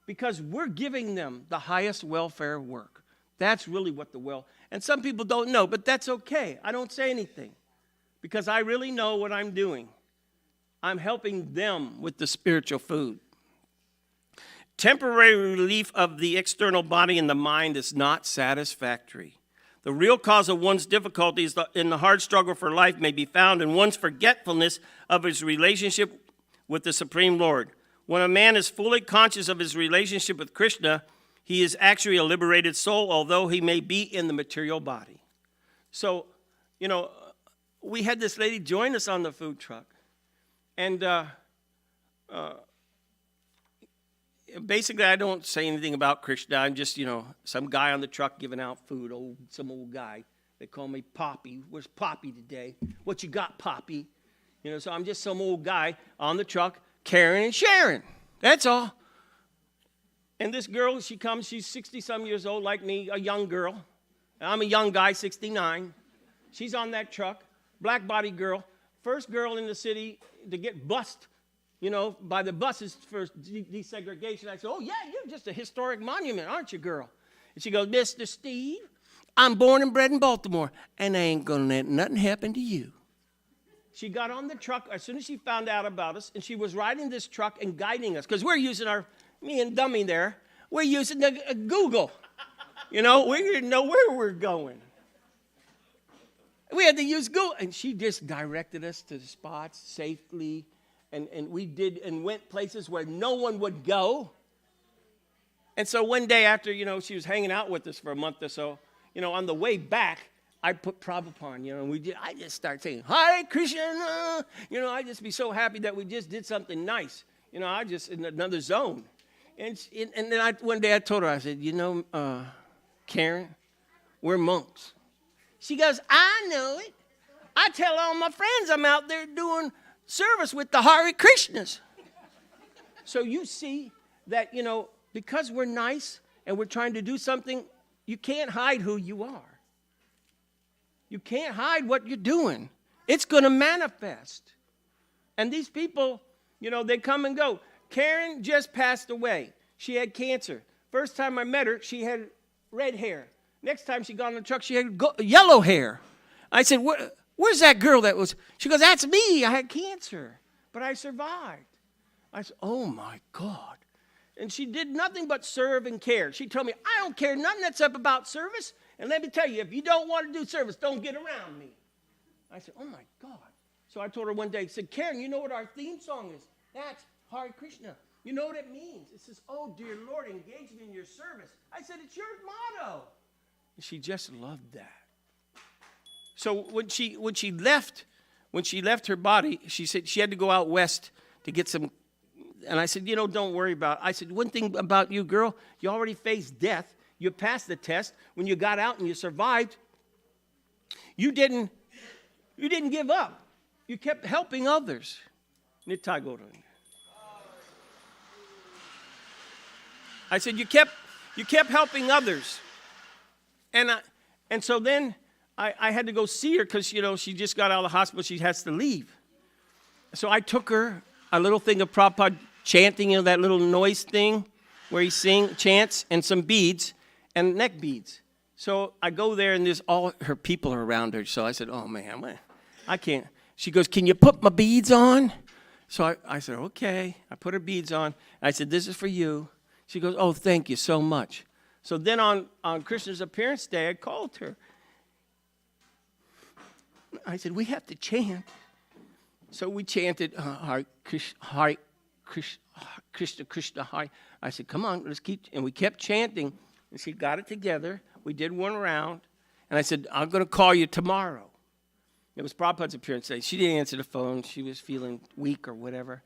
Because we're giving them the highest welfare work. That's really what and some people don't know, but that's okay. I don't say anything because I really know what I'm doing. I'm helping them with the spiritual food. Temporary relief of the external body and the mind is not satisfactory. The real cause of one's difficulties in the hard struggle for life may be found in one's forgetfulness of his relationship with the Supreme Lord. When a man is fully conscious of his relationship with Krishna, he is actually a liberated soul, although he may be in the material body. So, we had this lady join us on the food truck. And basically, I don't say anything about Krishna. I'm just, some guy on the truck giving out food, some old guy. They call me Poppy. Where's Poppy today? What you got, Poppy? So I'm just some old guy on the truck, caring and sharing. That's all. And this girl, she comes, she's 60-some years old like me, a young girl. I'm a young guy, 69. She's on that truck, black body girl, first girl in the city to get bussed, by the buses for desegregation. I said, oh, yeah, you're just a historic monument, aren't you, girl? And she goes, Mr. Steve, I'm born and bred in Baltimore, and I ain't going to let nothing happen to you. She got on the truck as soon as she found out about us, and she was riding this truck and guiding us, because we're using me and Dummy there, we're using Google. We didn't know where we were going. We had to use Google, and she just directed us to the spots safely, and we did and went places where no one would go. And so one day after, she was hanging out with us for a month or so, on the way back, I put Prabhupada, and I just start saying, Hare Krishna, I just be so happy that we just did something nice. I just in another zone. And then one day I told her, I said, Karen, we're monks. She goes, I know it. I tell all my friends I'm out there doing service with the Hare Krishnas. So you see that, because we're nice and we're trying to do something, you can't hide who you are. You can't hide what you're doing. It's going to manifest. And these people, you know, they come and go. Karen just passed away. She had cancer. First time I met her, she had red hair. Next time she got on the truck, she had yellow hair. I said, where's that girl that was? She goes, that's me. I had cancer, but I survived. I said, oh, my God. And she did nothing but serve and care. She told me, I don't care nothing that's up about service. And let me tell you, if you don't want to do service, don't get around me. I said, oh, my God. So I told her one day, I said, Karen, you know what our theme song is? That's Hare Krishna. You know what it means? It says, oh, dear Lord, engage me in your service. I said, it's your motto. And she just loved that. So when she left her body, she said she had to go out west to get some. And I said, you know, don't worry about it. I said, one thing about you, girl, you already faced death. You passed the test. When you got out and you survived, you didn't give up. You kept helping others. Nitai Goran. I said, you kept helping others. And so then I had to go see her because, you know, she just got out of the hospital. She has to leave. So I took her a little thing of Prabhupada chanting, you know, that little noise thing where he chants, and some beads and neck beads. So I go there, and there's all her people are around her. So I said, oh, man, I can't. She goes, can you put my beads on? So I said, okay. I put her beads on. I said, this is for you. She goes, oh, thank you so much. So then on Krishna's appearance day, I called her. I said, we have to chant. So we chanted, Hare Krishna, Krishna, Hare. I said, come on, let's keep. And we kept chanting. And she got it together. We did one round. And I said, I'm going to call you tomorrow. It was Prabhupada's appearance day. She didn't answer the phone. She was feeling weak or whatever.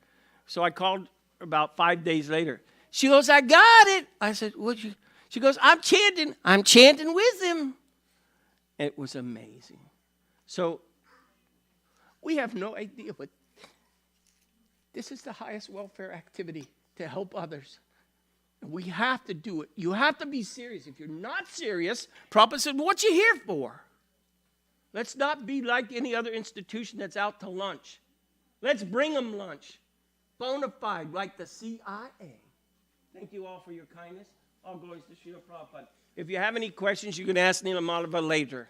So I called about 5 days later. She goes, I got it. I said, what'd you? She goes, I'm chanting with him. It was amazing. So we have no idea, but this is the highest welfare activity, to help others. And we have to do it. You have to be serious. If you're not serious, Prabhupada said, what you here for? Let's not be like any other institution that's out to lunch. Let's bring them lunch. Bona fide, like the CIA. Thank you all for your kindness. All glories to Srila Prabhupada. If you have any questions, you can ask Neela Madhava later.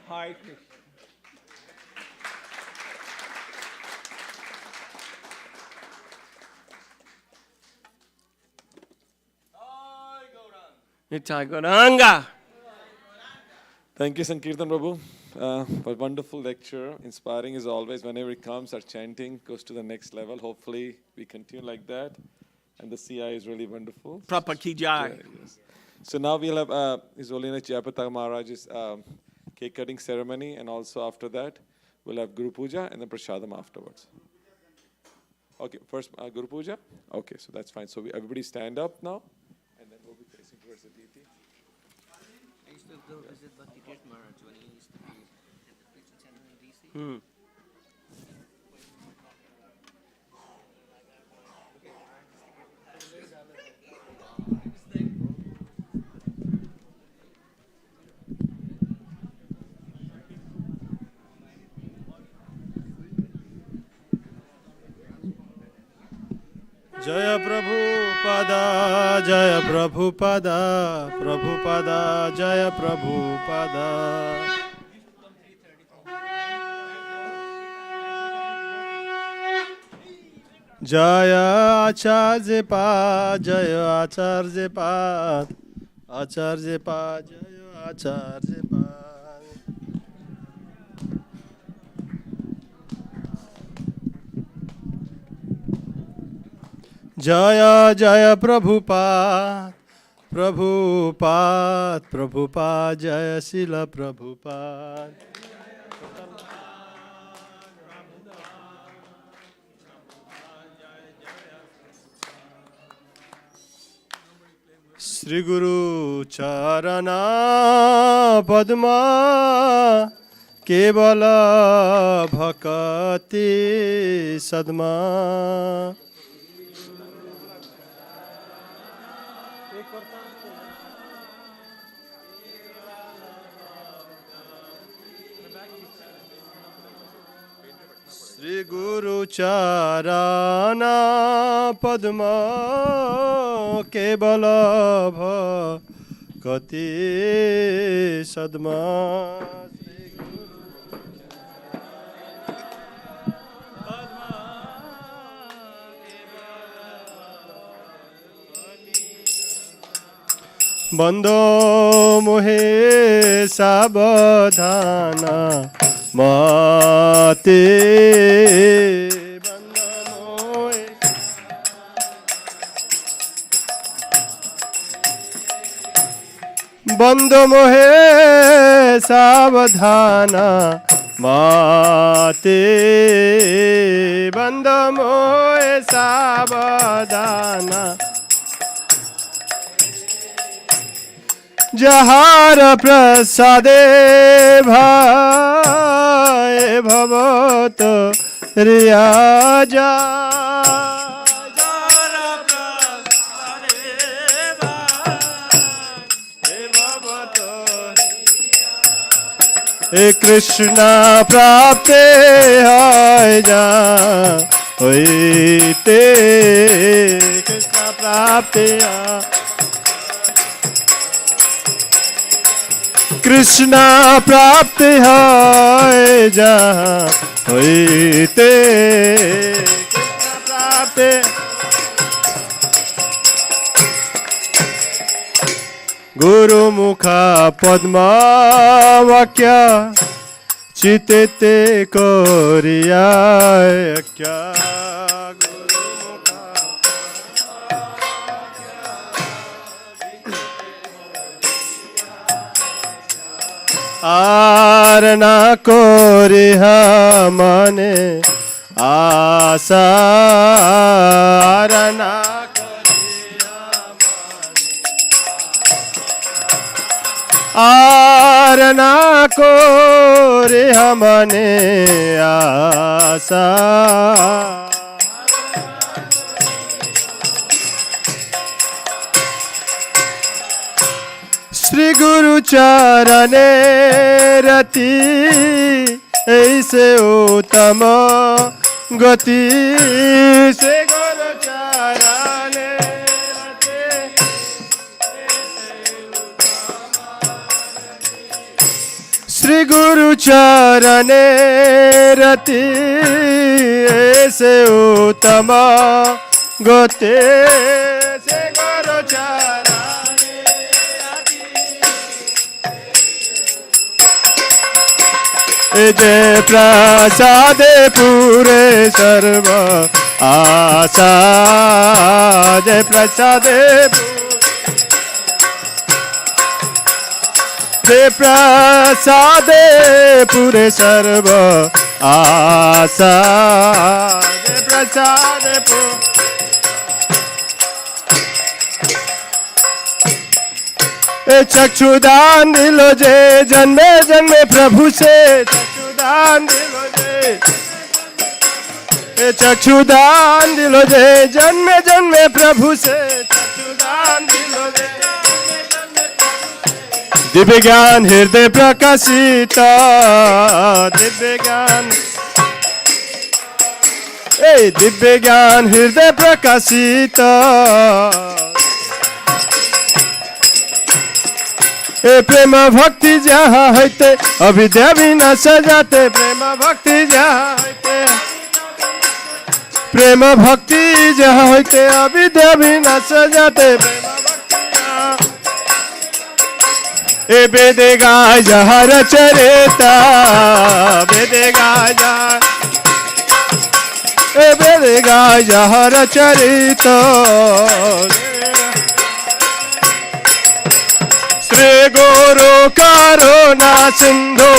Hare Krishna. Nitai Gauranga. Thank you, Sankirtan Prabhu, for a wonderful lecture. Inspiring as always. Whenever it comes, our chanting goes to the next level. Hopefully, we continue like that. And the CI is really wonderful. Prabhupada ki jai. Yes. So now we'll have His Holiness Jayapataka Maharaj's cake cutting ceremony. And also after that, we'll have Guru Puja and then Prasadam afterwards. Okay, first Guru Puja? Okay, so that's fine. So everybody stand up now. And then we'll be facing towards the deity. I used to go visit Bhakti Tirth Maharaj when he used to be at the preaching center in DC. Jaya Prabhupada, Jaya Prabhupada, Prabhupada, Jaya Prabhupada. Jaya Acharya Pad, Jaya Acharya Pad, Acharya Pad, Jaya Acharya Pad. Jaya Jaya Prabhupada, Prabhupada, Prabhupada, Jaya Srila Prabhupada. Sri Guru Charana Padma Kevala Bhakati Sadma. Shri गुरु चारणा पद्मा केवल भक्ति सद्मा बंदो मोहे सावधाना माते बंदो मोहे सावधाना माते बंदो मोहे सावधाना जहार प्रसादे भाई भवत रियाजा हे कृष्णा प्राप्त है जा होइते कृष्णा प्राप्त कृष्णा प्राप्त है जहाँ होइते कृष्णा प्राप्त गुरु मुखा पद्मा वाक्य चिते कोरिया क्या आरना कोरिहा मने आशा आरना आरना कोरिहा मने आशा श्री गुरु चरणे रति ऐसे उत्तम गति श्री गुरु चरणे श्री गुरु चरणे रति ऐसे उत्तम गति श्री गुरु चरण जय प्रसादे पूरे सर्व आशा जय प्रसादे जय प्रसादे पूरे सर्व आशा जय प्रसादे चक्षुदान दिलो जे जन्मे जन्मे प्रभु से चक्षुदान दिलो जे चक्षुदान दिलो जे जन्मे जन्मे प्रभु से चक्षुदान दिलो जे दिव्य ज्ञान हृदय प्रकाशित दिव्य ज्ञान दिव्य ज्ञान हृदय प्रकाशित प्रेम भक्ति जहाँ होते अविद्या विनाश जाते प्रेम भक्ति जहाँ होते प्रेम भक्ति जहाँ होते अविद्या विनाश जाते प्रेम भक्ति वेदे गाय जहाँ रचरेता वेदे गाय जहाँ वेदे गाय जहाँ रचरिता श्री गुरु करुणा सिंधु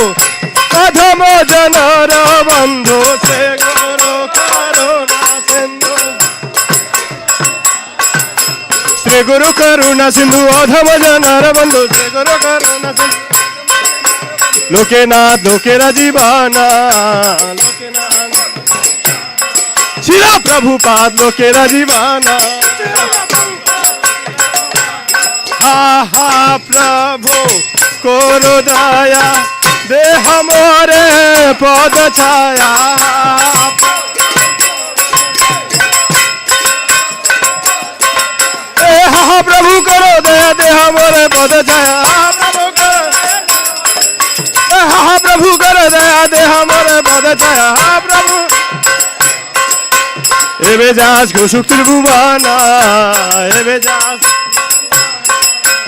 अधम जनर बंधु श्री गुरु करुणा सिंधु श्री गुरु करुणा सिंधु अधम जनर बंधु श्री गुरु करुणा सिंधु लोकेनाथ लोकेरा जीवाना लोकेनाथ शिला प्रभुपाद लोकेरा जीवाना हा हा प्रभु करो दया देह मोरे पद छाया हा प्रभु करो दया देह मोरे पद छाया प्रभु करो हा प्रभु करो दया देह मोरे पद छाया प्रभु एबे जास घोषुक त्रिभुवना एबे जास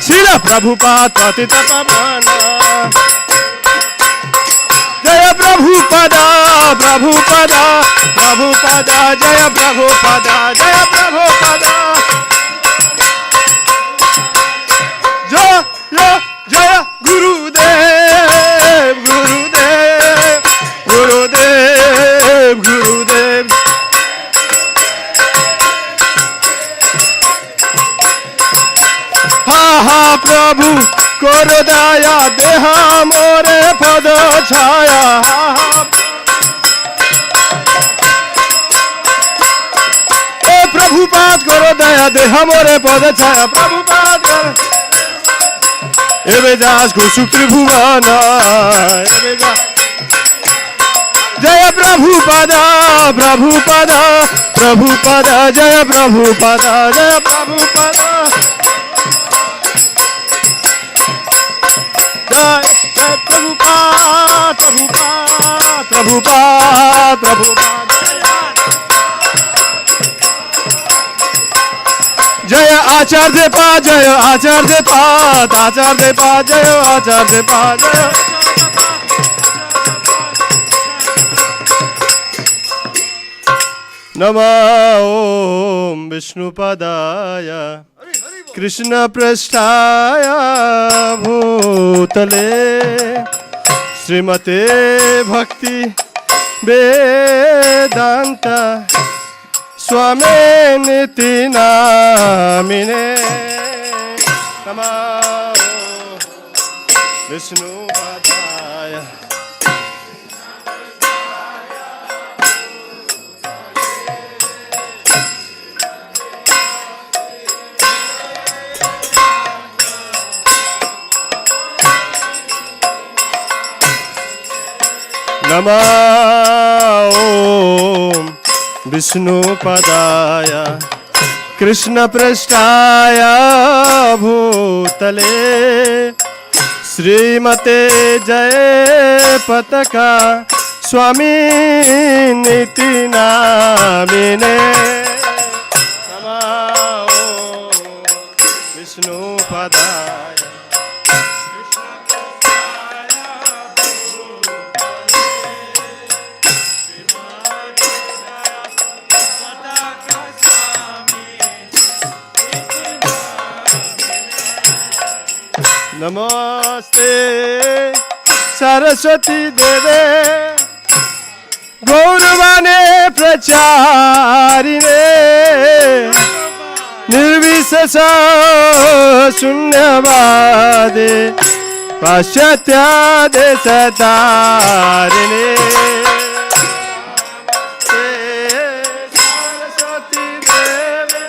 शिला प्रभुपाद पतित पावना जय प्रभुपदा प्रभुपदा प्रभुपदा जय प्रभुपदा जय प्रभुपदा जय जय गुरुदेव गुरुदेव गुरुदेव गुरुदेव हा प्रभु करो दया देह मोरे पद छाया ए प्रभुपाद करो दया देह मोरे पद छाया प्रभुपाद करो एबे जास घोषुक त्रिभुवन एबे जा जय प्रभुपदा प्रभुपदा प्रभुपदा जय प्रभुपदा जय प्रभुपदा जय जय प्रभुपाद प्रभुपाद प्रभुपाद प्रभुपाद जय आचार्य पा जय आचार्य पाद आचार्य पा जय आचार्य पा जय नमः ओम विष्णुपदाय कृष्ण पृष्ठाय भूतले श्रीमते भक्ति वेदांत स्वामी निति नामिने नमः विष्णुपदाय नमः ओम विष्णुपदाय कृष्ण पृष्ठाय भूतले श्रीमते जय पताका स्वामी निति नामिने नमः ओम विष्णुपदाय नमस्ते सरस्वती देवे गौरवाणे प्रचारिणे निर्विशेष शून्यवादे पाश्चात्य देशतारिणे सरस्वती देवे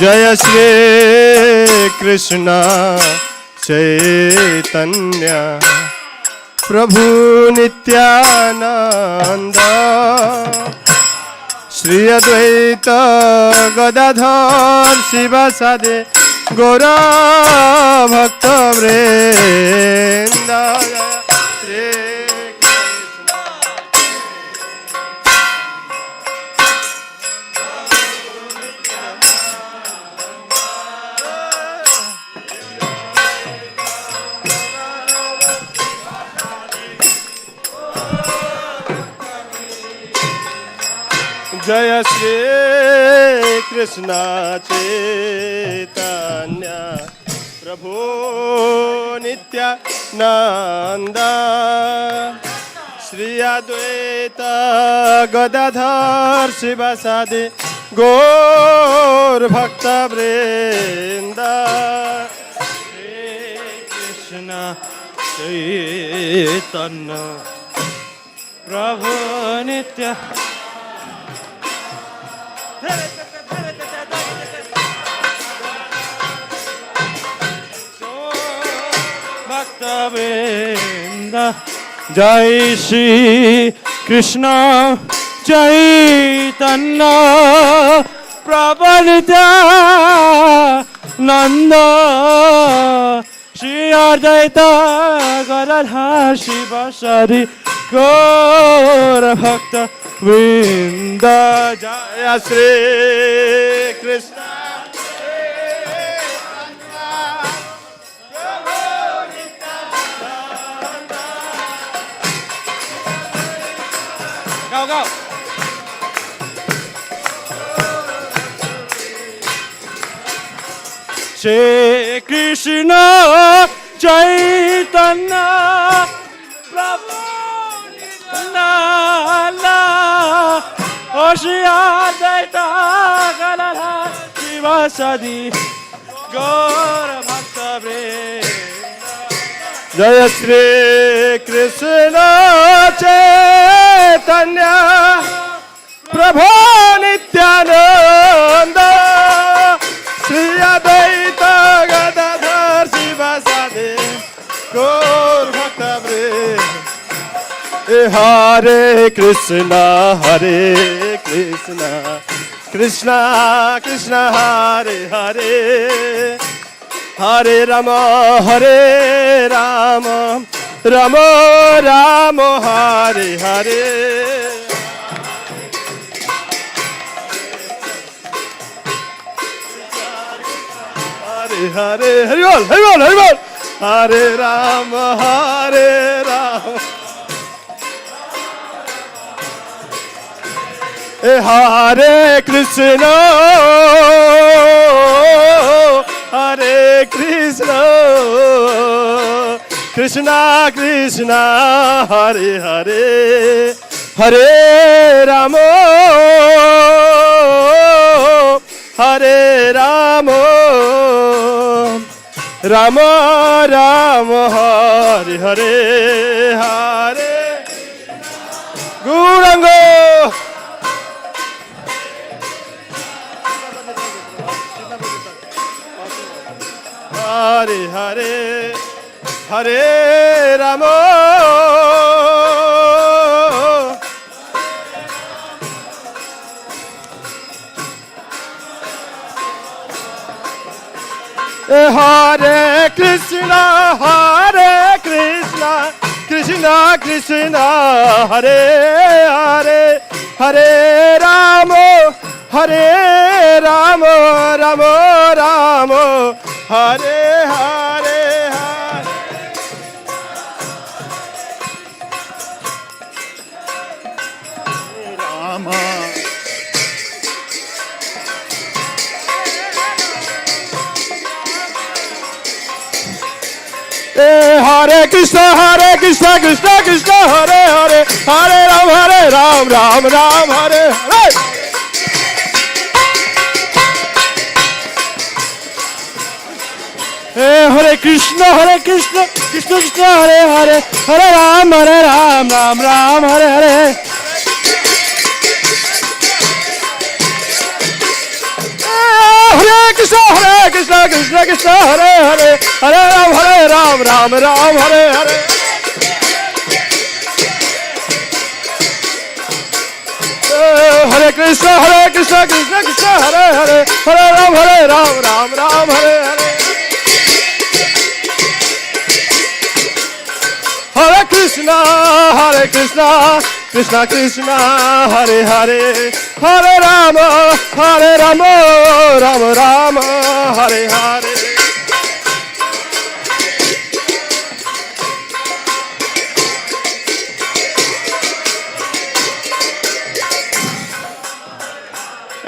जय श्री कृष्ण चैतन्य प्रभु नित्यानंद श्री अद्वैत गदाधर शिवासादि गौर भक्त वृंद श्री जय श्री कृष्ण चैतन्य प्रभु नित्यानंद श्री अद्वैत गदाधर शिवासादि गौर भक्त वृंद Shri Krishna Chaitanya Prabhu Nitya. Bhakta Vrinda. Jai Shri Krishna Chaitanya Prabhu Nityananda Shri Advaita Gadadhar Shivasari Gaura Bhakta Vrinda Jaya Shri Krishna Go, go. Shri Krishna Chaitanya Prabhu Nityananda Shri Advaita Gadadhar Shivasadi Gaura Bhakta Vrinda Jaya Shri Krishna Chaitanya Prabhu Nityananda Shri Advaita Gadadhar Shivasadi Gaur Bhakta Vrinda Hare Krishna Krishna Krishna Hare Hare Hare Rama Rama Rama Hare Hare Hare Hare Haribol Hare Rama Hare Krishna Krishna Krishna Hare Hare Hare Rama Rama Rama Hare Hare Hare Gurango Hare Hare Hare Rama Hare Krishna Krishna Krishna Hare Hare Hare Rama Rama Rama Hare Hare Rama Hare Krishna Krishna Krishna Hare Hare Hare Ram Ram Hare Hare Hare Krishna Krishna Krishna Hare Hare Hare Ram Ram Hare Hare Hare Krishna Krishna Krishna Hare Hare Hare Ram Ram Hare Hare Hare Krishna Krishna Krishna Hare Hare Hare Ram Hare Hare Hare Krishna Krishna Krishna Hare Hare Hare Rama Rama Hare Hare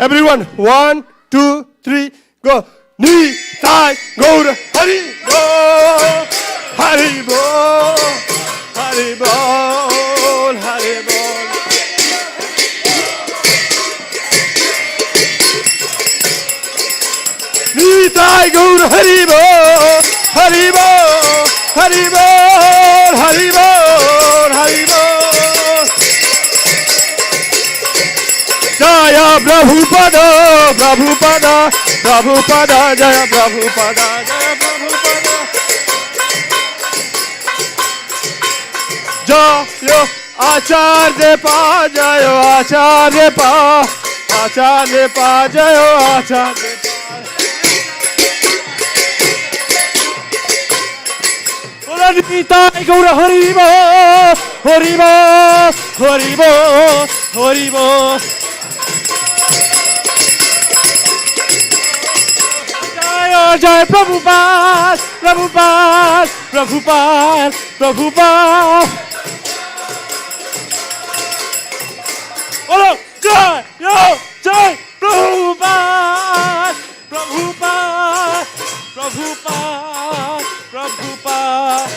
Everyone, 1, 2, 3, go. Nitai Gaura Hari Bol, Hari Bol, Hari Bol, Hari Bol. Nitai Gaura Hari Bol, Hari Bol, Hari Bol, Hari Bol, Hari Bol. Prabhupada, Prabhupada, Prabhupada, Jaya Prabhupada, Jaya Prabhupada. Jayo Acharya Pa, Jayo Acharya Pa, Acharya Pa, Jayo Acharya Pa. Nitai Gaura Haribo, Haribo, Haribo, Haribo. Jai Jai Prabhupada, Prabhupada, Prabhupada, Prabhupada. Bolo Jai Yo Jai Prabhupada, Prabhupada, Prabhupada, Prabhupada.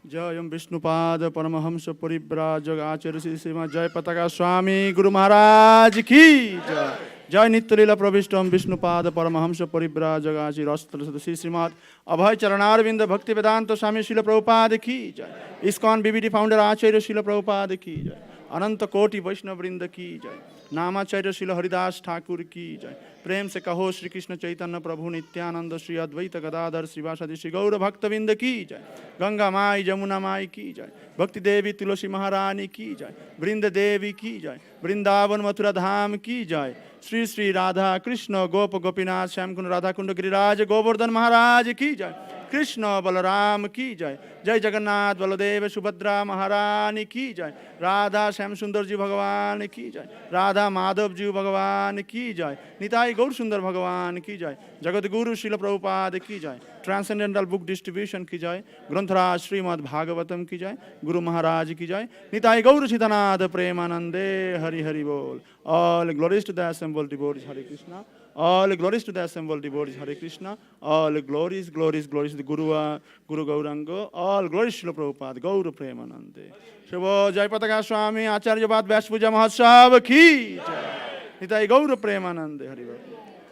Jayam Vishnupad Paramhans परिव्राजक आचार्य श्री श्रीमद जय पताका स्वामी गुरु महाराज की जय। जय नित्यलीला प्रविष्टम विष्णुपाद परमहंस परिव्राजक आचार्य रस्त श्री श्रीमद अभय चरणारविंद भक्ति वेदांत स्वामी शिल प्रभुपाद की जय। ISKCON BBD founder आचार्य शिल प्रभुपाद की जय। अनंत कोटि वैष्णव वृंद की जय। नामाचार्य शिल हरिदास ठाकुर की जय। प्रेम से कहो श्री कृष्ण चैतन्य प्रभु नित्यानंद श्री अद्वैत गदाधर श्रीवासादि श्री गौर भक्तविंद की जय। गंगा माई जमुना माई की जय। भक्ति देवी तुलसी महारानी की जय। वृंद देवी की जय। वृंदावन मथुरा धाम की जय। श्री श्री राधा कृष्ण गोप गोपीनाथ श्याम कुंड राधा कुंड गिरिराज गोवर्धन महाराज की जय। कृष्ण बलराम की जय। जय जगन्नाथ बलदेव सुभद्रा महारानी की जय। राधा श्याम सुंदर जी भगवान की जय। राधा माधव जी भगवान की जय। निताई गौर सुंदर भगवान की जय। जगत गुरु शिल प्रभुपाद की जय। ट्रांसेंडेंटल बुक डिस्ट्रीब्यूशन की जय। ग्रंथराज श्रीमद् भागवतम की जय। गुरु महाराज की जय। निताई गौर सीतानाथ प्रेमानंदे हरि हरि बोल। All glories to the assembled devotees Hare Krishna. All glories to the assembled devotees Hare Krishna. All glories, glories, glories to the Guru Gauranga. All glories to Prabhupada Gaura Premanande. Shubho Jai Pataka Swami Acharya Bhat Vyas Puja Mahotsav की जय। निताई गौर प्रेमानंद हरि बोल।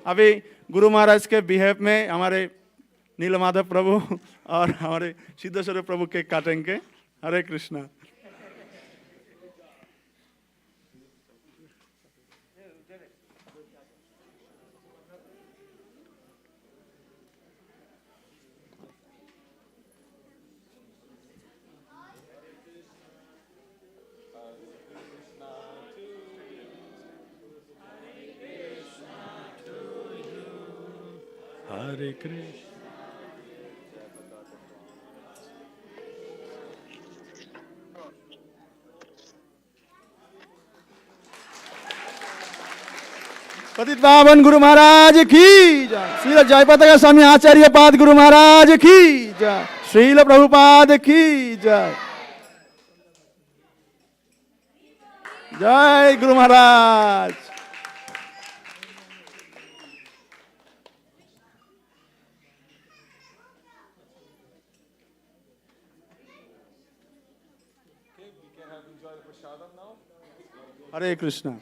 अभी गुरु महाराज के behave में हमारे नीलमाधव प्रभु और हमारे सिद्धेश्वर प्रभु cake काटेंगे। हरे कृष्णा। हरे कृष्ण। पतित पावन गुरु महाराज की जय। श्रील जय पताका स्वामी आचार्य पाद गुरु महाराज की जय। श्रील प्रभुपाद की जय। जय गुरु महाराज। हरे कृष्णा।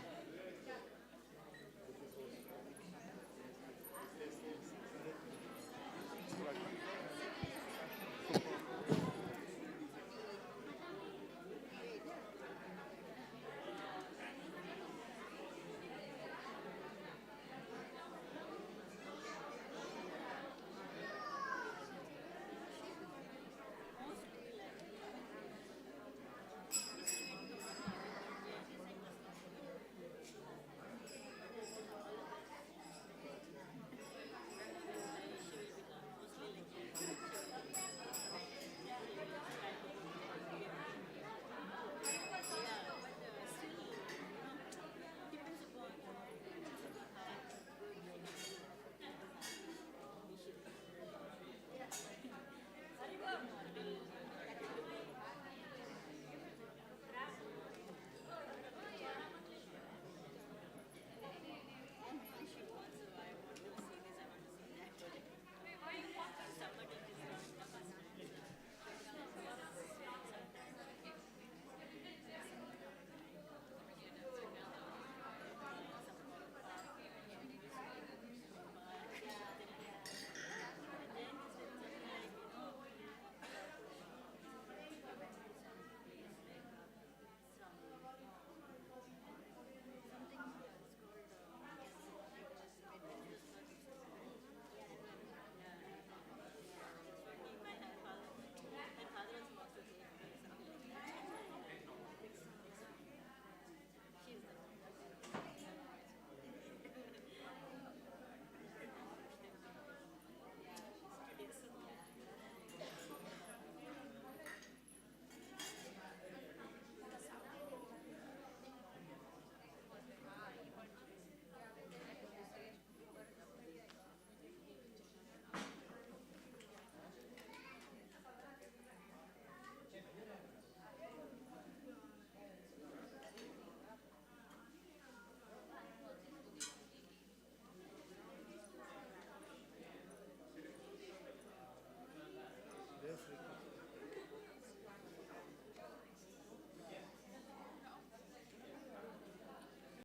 Africa.